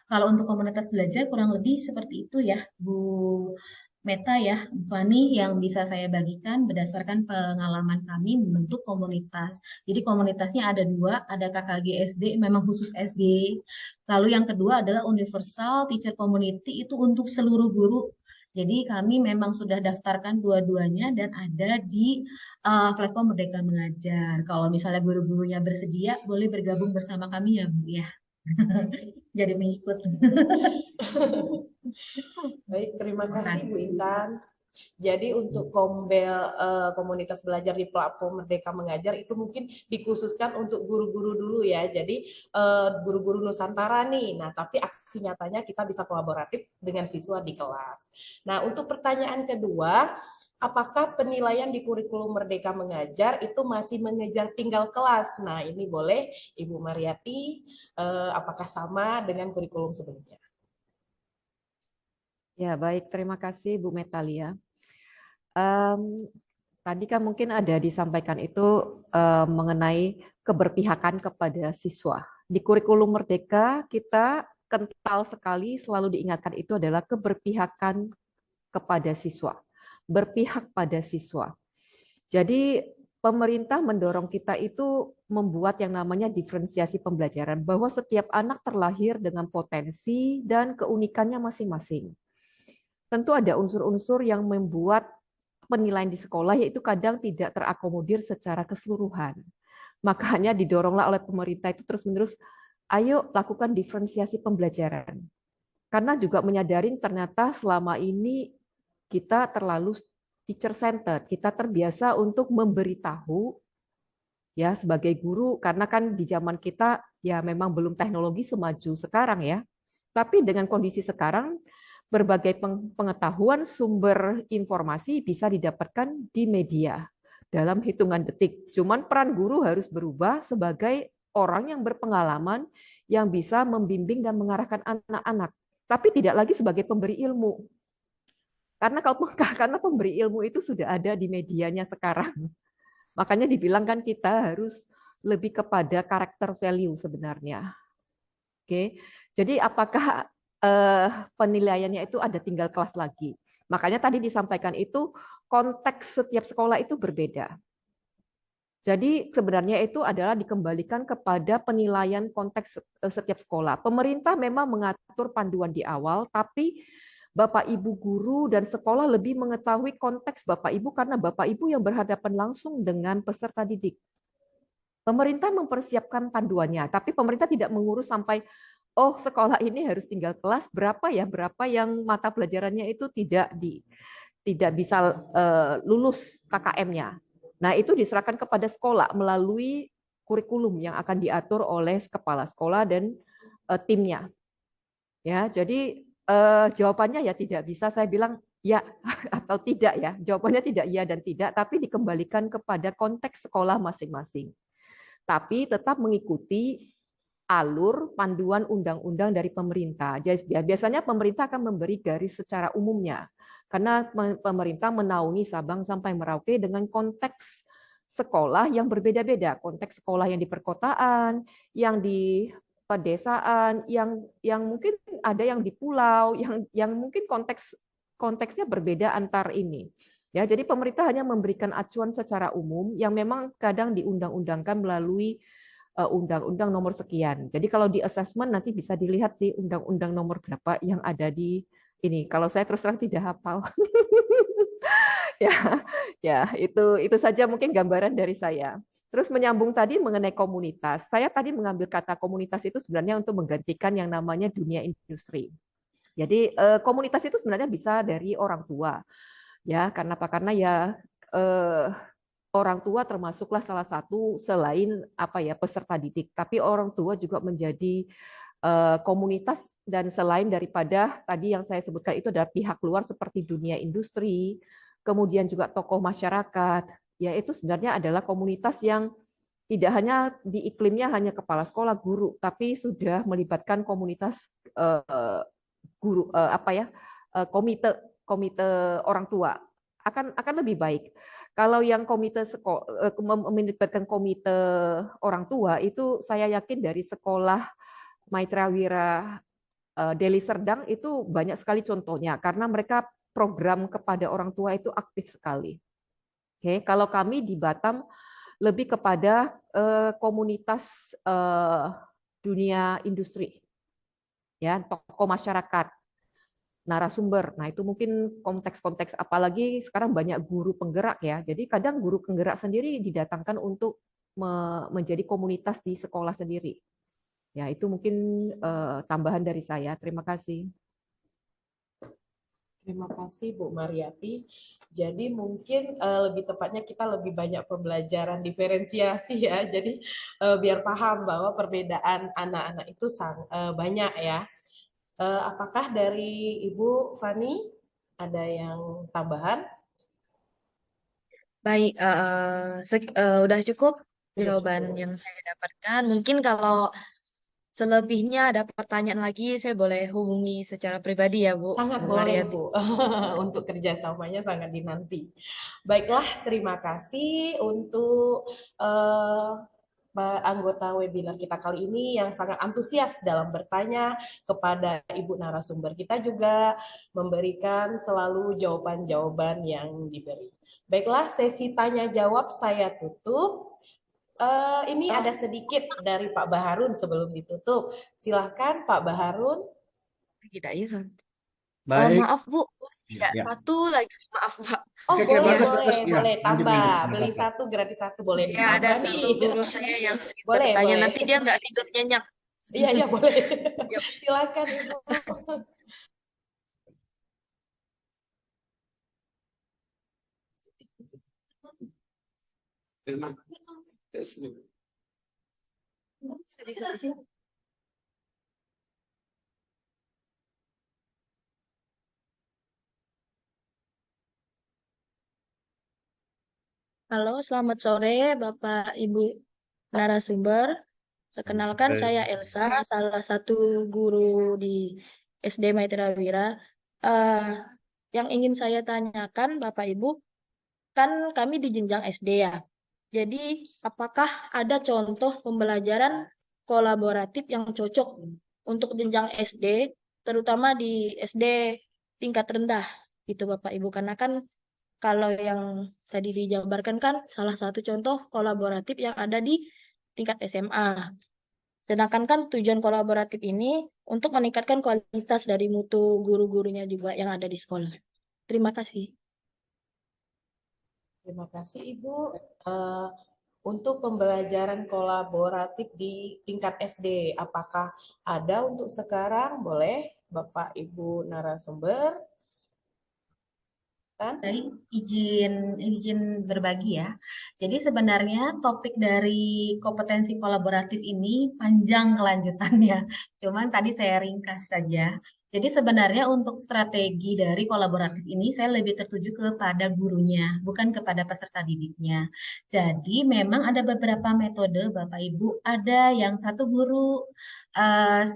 Kalau untuk komunitas belajar kurang lebih seperti itu ya, Bu Meta ya, Bu Fani, yang bisa saya bagikan berdasarkan pengalaman kami membentuk komunitas. Jadi komunitasnya ada dua, ada KKG SD, memang khusus SD. Lalu yang kedua adalah Universal Teacher Community, itu untuk seluruh guru. Jadi kami memang sudah daftarkan dua-duanya dan ada di platform Merdeka Mengajar. Kalau misalnya guru-gurunya bersedia, boleh bergabung bersama kami ya, Bu ya. Jadi mengikut. Baik, terima kasih Bu Makasih. Intan. Jadi untuk komunitas belajar di platform Merdeka Mengajar itu mungkin dikhususkan untuk guru-guru dulu ya. Jadi guru-guru Nusantara nih. Nah, tapi aksi nyatanya kita bisa kolaboratif dengan siswa di kelas. Nah, untuk pertanyaan kedua, apakah penilaian di kurikulum Merdeka Mengajar itu masih mengejar tinggal kelas? Nah, ini boleh Ibu Mariati, apakah sama dengan kurikulum sebelumnya? Ya, baik. Terima kasih Bu Metalia. Tadi kan mungkin ada disampaikan itu mengenai keberpihakan kepada siswa. Di kurikulum Merdeka kita kental sekali selalu diingatkan itu adalah keberpihakan kepada siswa. Berpihak pada siswa. Jadi pemerintah mendorong kita itu membuat yang namanya diferensiasi pembelajaran, bahwa setiap anak terlahir dengan potensi dan keunikannya masing-masing. Tentu ada unsur-unsur yang membuat penilaian di sekolah yaitu kadang tidak terakomodir secara keseluruhan. Makanya didoronglah oleh pemerintah itu terus-menerus, ayo lakukan diferensiasi pembelajaran. Karena juga menyadari ternyata selama ini kita terlalu teacher center, kita terbiasa untuk memberitahu ya sebagai guru, karena kan di zaman kita ya memang belum teknologi semaju sekarang ya. Tapi dengan kondisi sekarang berbagai pengetahuan sumber informasi bisa didapatkan di media dalam hitungan detik. Cuman peran guru harus berubah sebagai orang yang berpengalaman yang bisa membimbing dan mengarahkan anak-anak, tapi tidak lagi sebagai pemberi ilmu. Karena pemberi ilmu itu sudah ada di medianya sekarang. Makanya dibilang kan kita harus lebih kepada karakter value sebenarnya. Oke. Jadi apakah penilaiannya itu ada tinggal kelas lagi. Makanya tadi disampaikan itu konteks setiap sekolah itu berbeda. Jadi sebenarnya itu adalah dikembalikan kepada penilaian konteks setiap sekolah. Pemerintah memang mengatur panduan di awal, tapi Bapak Ibu guru dan sekolah lebih mengetahui konteks Bapak Ibu karena Bapak Ibu yang berhadapan langsung dengan peserta didik. Pemerintah mempersiapkan panduannya, tapi pemerintah tidak mengurus sampai oh sekolah ini harus tinggal kelas berapa yang mata pelajarannya itu tidak bisa lulus KKM-nya. Nah itu diserahkan kepada sekolah melalui kurikulum yang akan diatur oleh kepala sekolah dan timnya. Ya jadi jawabannya ya tidak bisa saya bilang ya atau tidak ya. Jawabannya tidak ya dan tidak, tapi dikembalikan kepada konteks sekolah masing-masing. Tapi tetap mengikuti alur panduan undang-undang dari pemerintah. Jadi biasanya pemerintah akan memberi garis secara umumnya karena pemerintah menaungi Sabang sampai Merauke dengan konteks sekolah yang berbeda-beda, konteks sekolah yang di perkotaan, yang di pedesaan, yang mungkin ada yang di pulau, yang mungkin konteksnya berbeda antar ini. Ya, jadi pemerintah hanya memberikan acuan secara umum yang memang kadang diundang-undangkan melalui undang-undang nomor sekian. Jadi kalau di assessment nanti bisa dilihat sih undang-undang nomor berapa yang ada di ini. Kalau saya terus terang tidak hafal. Ya, ya itu saja mungkin gambaran dari saya. Terus menyambung tadi mengenai komunitas. Saya tadi mengambil kata komunitas itu sebenarnya untuk menggantikan yang namanya dunia industri. Jadi komunitas itu sebenarnya bisa dari orang tua. Ya, karena apa? Karena ya orang tua termasuklah salah satu selain apa ya peserta didik, tapi orang tua juga menjadi komunitas dan selain daripada tadi yang saya sebutkan itu adalah pihak luar seperti dunia industri, kemudian juga tokoh masyarakat, ya itu sebenarnya adalah komunitas yang tidak hanya di iklimnya hanya kepala sekolah, guru, tapi sudah melibatkan komunitas guru komite orang tua akan lebih baik. Kalau yang komite melibatkan komite orang tua itu saya yakin dari sekolah Maitreya Wira Deli Serdang itu banyak sekali contohnya karena mereka program kepada orang tua itu aktif sekali. Oke, kalau kami di Batam lebih kepada komunitas dunia industri, ya tokoh masyarakat, narasumber. Nah itu mungkin konteks-konteks apalagi sekarang banyak guru penggerak ya. Jadi kadang guru penggerak sendiri didatangkan untuk menjadi komunitas di sekolah sendiri. Ya itu mungkin tambahan dari saya. Terima kasih. Terima kasih Bu Mariati. Jadi mungkin lebih tepatnya kita lebih banyak pembelajaran diferensiasi ya. Jadi biar paham bahwa perbedaan anak-anak itu banyak ya. Apakah dari Ibu Fani ada yang tambahan? Baik, udah cukup Udah jawaban cukup. yang saya dapatkan. Mungkin kalau selebihnya ada pertanyaan lagi, saya boleh hubungi secara pribadi ya, Bu Sangat boleh Mariati. Bu, untuk kerjasamanya sangat dinanti. Baiklah, terima kasih untuk anggota webinar kita kali ini yang sangat antusias dalam bertanya kepada Ibu narasumber. Kita juga memberikan selalu jawaban-jawaban yang diberi. Baiklah, sesi tanya jawab saya tutup. Ini ada sedikit dari Pak Baharun sebelum ditutup. Silahkan Pak Baharun. Tidak, iya, San. Baik. Maaf Bu, tidak Ya. satu lagi, maaf Pak. Oh Oke, boleh, bagus, boleh, bagus. Ya, boleh lanjut, tambah. lanjut. Nggak Beli apa-apa. satu gratis satu boleh Ya, ada ditambah satu nih. guru saya yang Boleh, bertanya, boleh. nanti dia nggak tidur nyenyak. Iya, iya boleh. Silakan Ibu. Halo, selamat sore Bapak Ibu narasumber. Perkenalkan saya Elsa, salah satu guru di SD Maitreya Wira. Yang ingin saya tanyakan Bapak Ibu, kan kami di jenjang SD ya. Jadi, apakah ada contoh pembelajaran kolaboratif yang cocok untuk jenjang SD, terutama di SD tingkat rendah, gitu Bapak Ibu? Karena kan kalau yang tadi dijabarkan kan salah satu contoh kolaboratif yang ada di tingkat SMA. Sedangkan kan tujuan kolaboratif ini untuk meningkatkan kualitas dari mutu guru-gurunya juga yang ada di sekolah. Terima kasih. Terima kasih Ibu. Untuk pembelajaran kolaboratif di tingkat SD, apakah ada untuk sekarang? Boleh Bapak Ibu narasumber? Baik, izin berbagi ya. Jadi sebenarnya topik dari kompetensi kolaboratif ini panjang kelanjutannya. Cuman tadi saya ringkas saja. Jadi sebenarnya untuk strategi dari kolaboratif ini saya lebih tertuju kepada gurunya, bukan kepada peserta didiknya. Jadi memang ada beberapa metode Bapak Ibu, ada yang satu guru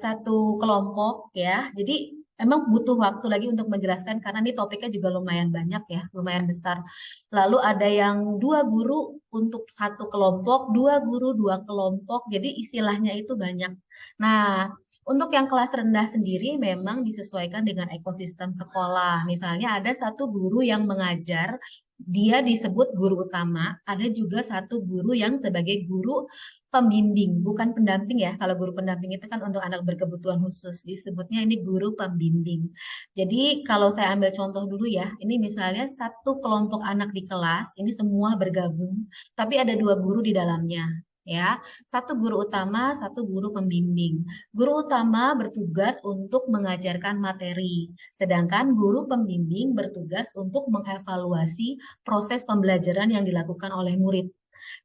satu kelompok ya. Jadi memang butuh waktu lagi untuk menjelaskan karena ini topiknya juga lumayan banyak ya, lumayan besar. Lalu ada yang dua guru untuk satu kelompok, dua guru dua kelompok, jadi istilahnya itu banyak. Nah, Untuk yang kelas rendah sendiri memang disesuaikan dengan ekosistem sekolah. Misalnya ada satu guru yang mengajar, dia disebut guru utama, ada juga satu guru yang sebagai guru pembimbing, bukan pendamping ya. Kalau guru pendamping itu kan untuk anak berkebutuhan khusus, disebutnya ini guru pembimbing. Jadi kalau saya ambil contoh dulu ya, ini misalnya satu kelompok anak di kelas, ini semua bergabung, tapi ada dua guru di dalamnya. Ya, satu guru utama, satu guru pembimbing. Guru utama bertugas untuk mengajarkan materi, sedangkan guru pembimbing bertugas untuk mengevaluasi proses pembelajaran yang dilakukan oleh murid.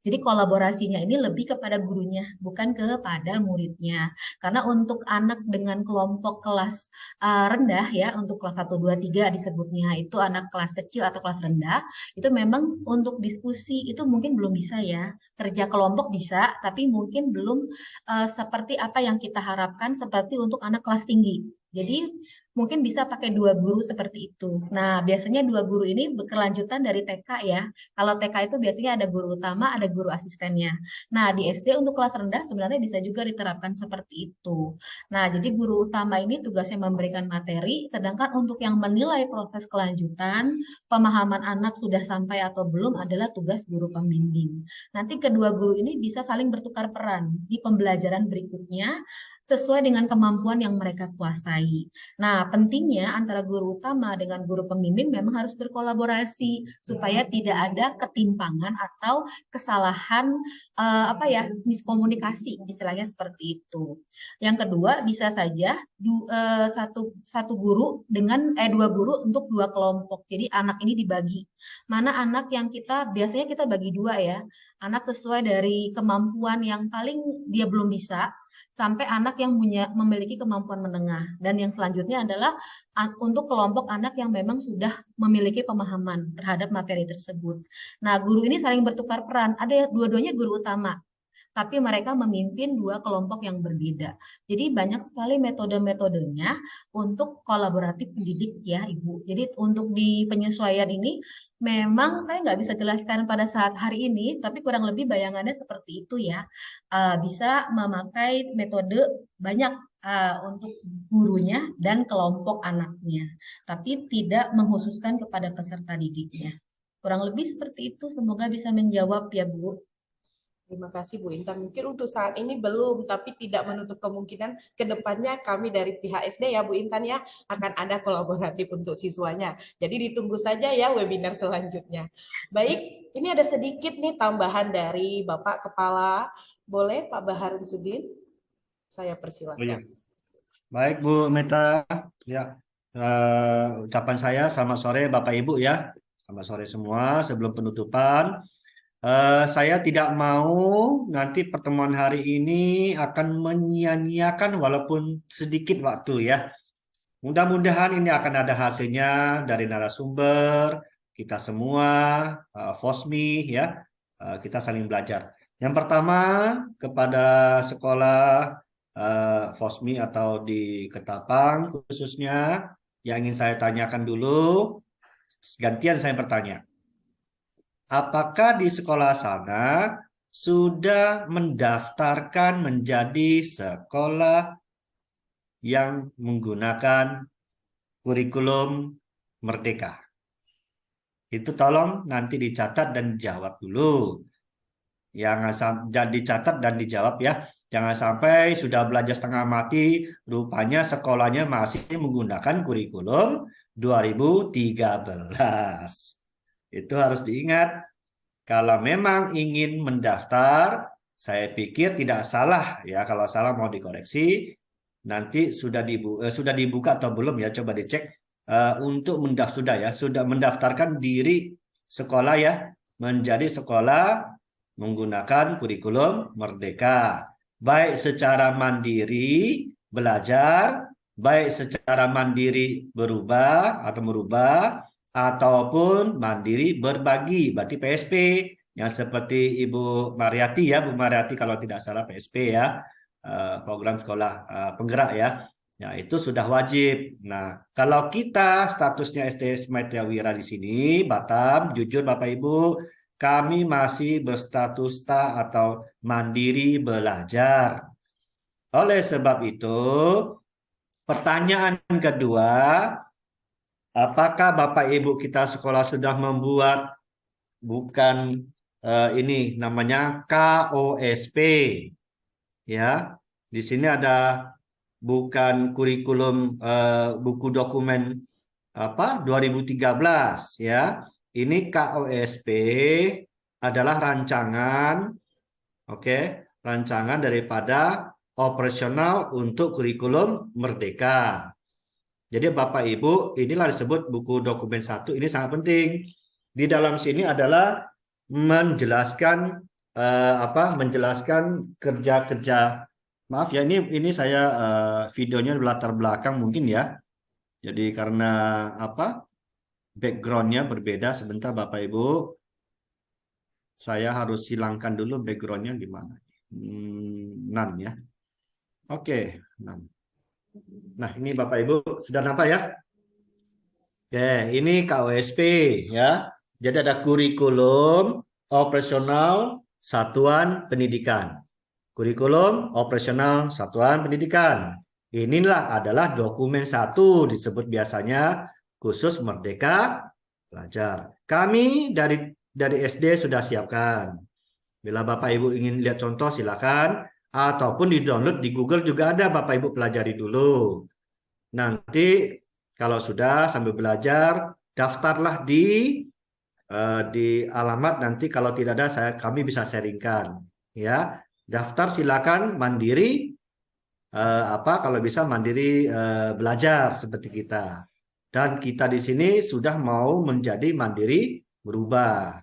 Jadi kolaborasinya ini lebih kepada gurunya, bukan kepada muridnya. Karena untuk anak dengan kelompok kelas rendah ya, untuk kelas 1, 2, 3 disebutnya, itu anak kelas kecil atau kelas rendah, itu memang untuk diskusi itu mungkin belum bisa ya. Kerja kelompok bisa, tapi mungkin belum seperti apa yang kita harapkan seperti untuk anak kelas tinggi. Jadi mungkin bisa pakai dua guru seperti itu. Nah, biasanya dua guru ini berkelanjutan dari TK ya. Kalau TK itu biasanya ada guru utama, ada guru asistennya. Nah, di SD untuk kelas rendah sebenarnya bisa juga diterapkan seperti itu. Nah, jadi guru utama ini tugasnya memberikan materi, sedangkan untuk yang menilai proses kelanjutan, pemahaman anak sudah sampai atau belum adalah tugas guru pembimbing. Nanti kedua guru ini bisa saling bertukar peran di pembelajaran berikutnya sesuai dengan kemampuan yang mereka kuasai. Nah, pentingnya antara guru utama dengan guru pembimbing memang harus berkolaborasi supaya tidak ada ketimpangan atau kesalahan miskomunikasi, istilahnya seperti itu. Yang kedua, bisa saja satu guru dengan dua guru untuk dua kelompok. Jadi anak ini dibagi. Mana anak yang biasanya kita bagi dua ya. Anak sesuai dari kemampuan yang paling dia belum bisa, sampai anak yang memiliki kemampuan menengah. Dan yang selanjutnya adalah untuk kelompok anak yang memang sudah memiliki pemahaman terhadap materi tersebut. Nah, guru ini saling bertukar peran. Ada dua-duanya guru utama, tapi mereka memimpin dua kelompok yang berbeda. Jadi banyak sekali metode-metodenya untuk kolaboratif pendidik ya Ibu. Jadi untuk di penyesuaian ini memang saya nggak bisa jelaskan pada saat hari ini, tapi kurang lebih bayangannya seperti itu ya. Bisa memakai metode banyak untuk gurunya dan kelompok anaknya, tapi tidak mengkhususkan kepada peserta didiknya. Kurang lebih seperti itu, semoga bisa menjawab ya Bu. Terima kasih Bu Intan. Mungkin untuk saat ini belum, tapi tidak menutup kemungkinan ke depannya kami dari pihak SD ya Bu Intan ya, akan ada kolaboratif untuk siswanya. Jadi ditunggu saja ya webinar selanjutnya. Baik, ini ada sedikit nih tambahan dari Bapak Kepala. Boleh Pak Baharun Sudin? Saya persilakan. Oh, ya. Baik Bu Meta, ya ucapan saya selamat sore Bapak Ibu ya, selamat sore semua. Sebelum penutupan, saya tidak mau nanti pertemuan hari ini akan menyia-nyiakan walaupun sedikit waktu ya. Mudah-mudahan ini akan ada hasilnya dari narasumber, kita semua, FOSMI ya, kita saling belajar. Yang pertama kepada sekolah FOSMI atau di Ketapang khususnya, yang ingin saya tanyakan dulu, gantian saya bertanya. Apakah di sekolah sana sudah mendaftarkan menjadi sekolah yang menggunakan kurikulum Merdeka? Itu tolong nanti dicatat dan dijawab dulu. Dicatat dan dijawab ya. Jangan sampai sudah belajar setengah mati, rupanya sekolahnya masih menggunakan kurikulum 2013. Itu harus diingat. Kalau memang ingin mendaftar, saya pikir tidak salah ya. Kalau salah mau dikoreksi. Nanti sudah dibuka atau belum ya? Coba dicek untuk sudah mendaftarkan diri sekolah ya menjadi sekolah menggunakan kurikulum Merdeka. Baik secara mandiri belajar, baik secara mandiri merubah ataupun mandiri berbagi, berarti PSP yang seperti Ibu Mariati ya, Bu Mariati kalau tidak salah PSP ya, program sekolah penggerak ya. Ya itu sudah wajib. Nah, kalau kita statusnya STS Maitri Wira di sini, Batam, jujur Bapak Ibu, kami masih berstatus atau mandiri belajar. Oleh sebab itu, pertanyaan kedua, apakah Bapak Ibu kita sekolah sudah membuat bukan ini namanya KOSP ya. Di sini ada bukan kurikulum buku dokumen apa 2013 ya. Ini KOSP adalah rancangan oke, rancangan daripada operasional untuk kurikulum Merdeka. Jadi Bapak Ibu, inilah disebut buku dokumen 1, ini sangat penting. Di dalam sini adalah menjelaskan menjelaskan kerja-kerja. Maaf ya, ini saya videonya latar belakang mungkin ya. Jadi karena apa? Backgroundnya berbeda. Sebentar Bapak Ibu, saya harus hilangkan dulu backgroundnya gimana. Nan ya. Oke, nan. Nah ini Bapak Ibu sudah nampak ya? Oke, ini KOSP ya. Jadi ada kurikulum operasional satuan pendidikan. Kurikulum operasional satuan pendidikan. Inilah adalah dokumen 1 disebut biasanya khusus Merdeka Belajar. Kami dari SD sudah siapkan. Bila Bapak Ibu ingin lihat contoh silakan ataupun di-download di Google juga ada, Bapak Ibu pelajari dulu. Nanti kalau sudah sambil belajar, daftarlah di alamat, nanti kalau tidak ada kami bisa sharingkan ya. Daftar silakan mandiri kalau bisa mandiri belajar seperti kita. Dan kita di sini sudah mau menjadi mandiri berubah.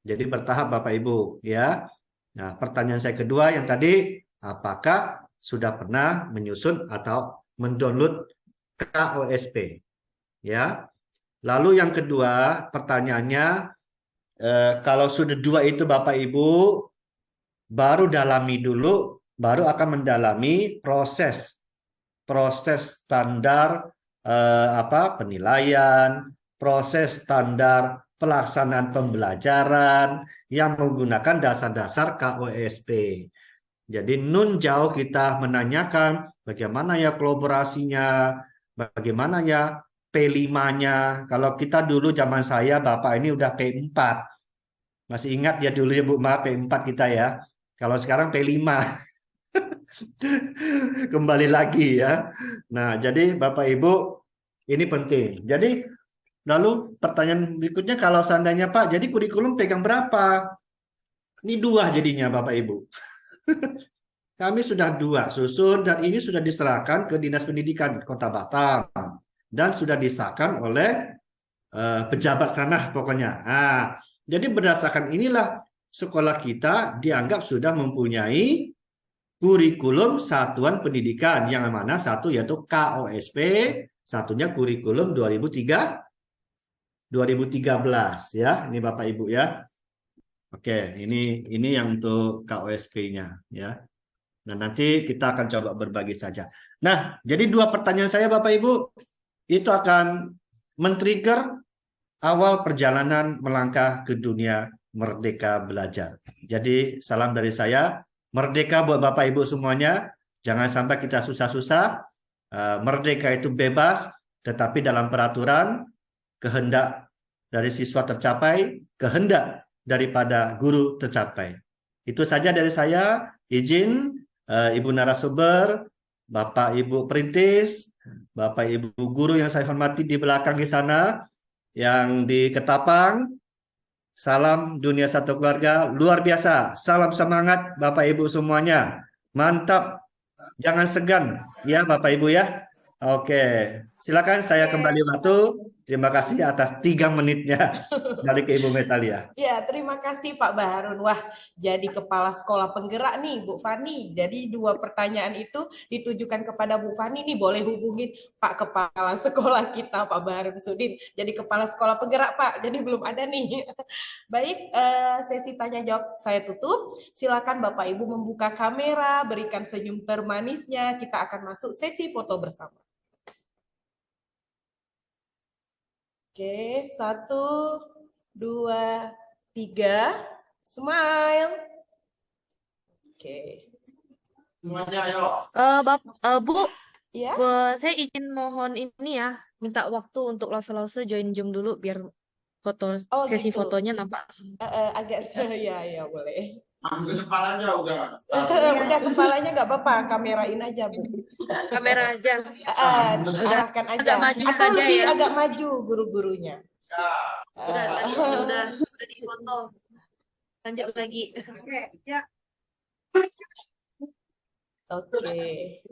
Jadi bertahap Bapak Ibu ya. Nah, pertanyaan saya kedua yang tadi, apakah sudah pernah menyusun atau mendownload KOSP ya. Lalu yang kedua pertanyaannya, kalau sudah 2 itu Bapak Ibu baru dalami dulu, baru akan mendalami proses standar penilaian, proses standar pelaksanaan pembelajaran yang menggunakan dasar-dasar KOSP. Jadi nun jauh kita menanyakan bagaimana ya kolaborasinya, bagaimana ya P5-nya. Kalau kita dulu zaman saya, Bapak ini udah P4. Masih ingat ya dulu ya Bu Ma, P4 kita ya. Kalau sekarang P5. Kembali lagi ya. Nah, jadi Bapak Ibu, ini penting. Jadi, lalu pertanyaan berikutnya, kalau seandainya Pak, jadi kurikulum pegang berapa? Ini 2 jadinya Bapak Ibu. Kami sudah 2 susun dan ini sudah diserahkan ke Dinas Pendidikan Kota Batam dan sudah disahkan oleh pejabat sana pokoknya. Nah, jadi berdasarkan inilah sekolah kita dianggap sudah mempunyai kurikulum satuan pendidikan yang mana satu yaitu KOSP, satunya kurikulum 2013 ya. Ini Bapak Ibu ya. Oke, ini yang untuk KOSP-nya ya. Nah, nanti kita akan coba berbagi saja. Nah, jadi 2 pertanyaan saya Bapak Ibu itu akan men-trigger awal perjalanan melangkah ke dunia merdeka belajar. Jadi salam dari saya, merdeka buat Bapak Ibu semuanya. Jangan sampai kita susah-susah. Merdeka itu bebas, tetapi dalam peraturan, kehendak dari siswa tercapai, kehendak daripada guru tercapai. Itu saja dari saya. Izin Ibu narasumber, Bapak Ibu perintis, Bapak Ibu guru yang saya hormati di belakang di sana, yang di Ketapang, salam dunia satu keluarga, luar biasa. Salam semangat Bapak Ibu semuanya. Mantap, jangan segan ya Bapak Ibu ya. Oke, silakan saya kembali waktu. Terima kasih atas 3 menitnya dari ke Ibu Metalia. Ya, terima kasih Pak Baharun. Wah, jadi kepala sekolah penggerak nih Bu Fani. Jadi 2 pertanyaan itu ditujukan kepada Bu Fani nih, boleh hubungin Pak Kepala Sekolah kita Pak Baharun Sudin. Jadi kepala sekolah penggerak Pak, jadi belum ada nih. Baik, sesi tanya jawab saya tutup. Silakan Bapak Ibu membuka kamera, berikan senyum termanisnya. Kita akan masuk sesi foto bersama. Oke, 1, 2, 3, smile. Oke. Bu, Ya, saya izin mohon ini ya, minta waktu untuk lause-lause join Zoom dulu biar oh sesi gitu. fotonya nampak semua. Agak ya boleh. Iya. Udah kepalanya nggak apa-apa, kamerain aja Bu. Kamera aja. Udah Arahkan aja. agak maju Atau saja lebih ya. agak maju guru-gurunya. Udah tadi sudah difoto. Lanjut lagi. Oke, ya. Oke.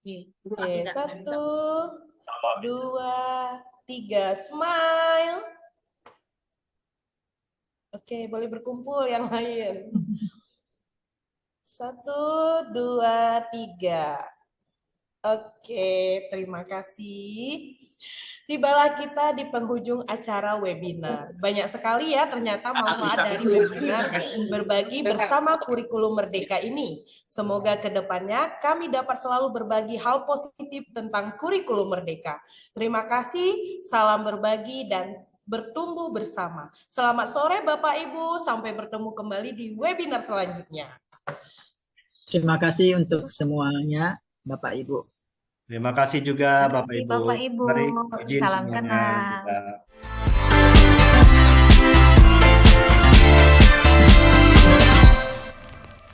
Oke, 1, 2, 3, smile. Oke, boleh berkumpul yang lain. 1, 2, 3. Oke, terima kasih. Tibalah kita di penghujung acara webinar. Banyak sekali ya ternyata manfaat dari webinar berbagi bersama kurikulum merdeka ini. Semoga kedepannya kami dapat selalu berbagi hal positif tentang kurikulum merdeka. Terima kasih, salam berbagi dan bertumbuh bersama. Selamat sore Bapak Ibu, sampai bertemu kembali di webinar selanjutnya. Terima kasih untuk semuanya, Bapak Ibu. Terima kasih juga Terima Bapak kasih Ibu. Bapak Ibu. Mari izin Salam semuanya kenal. juga.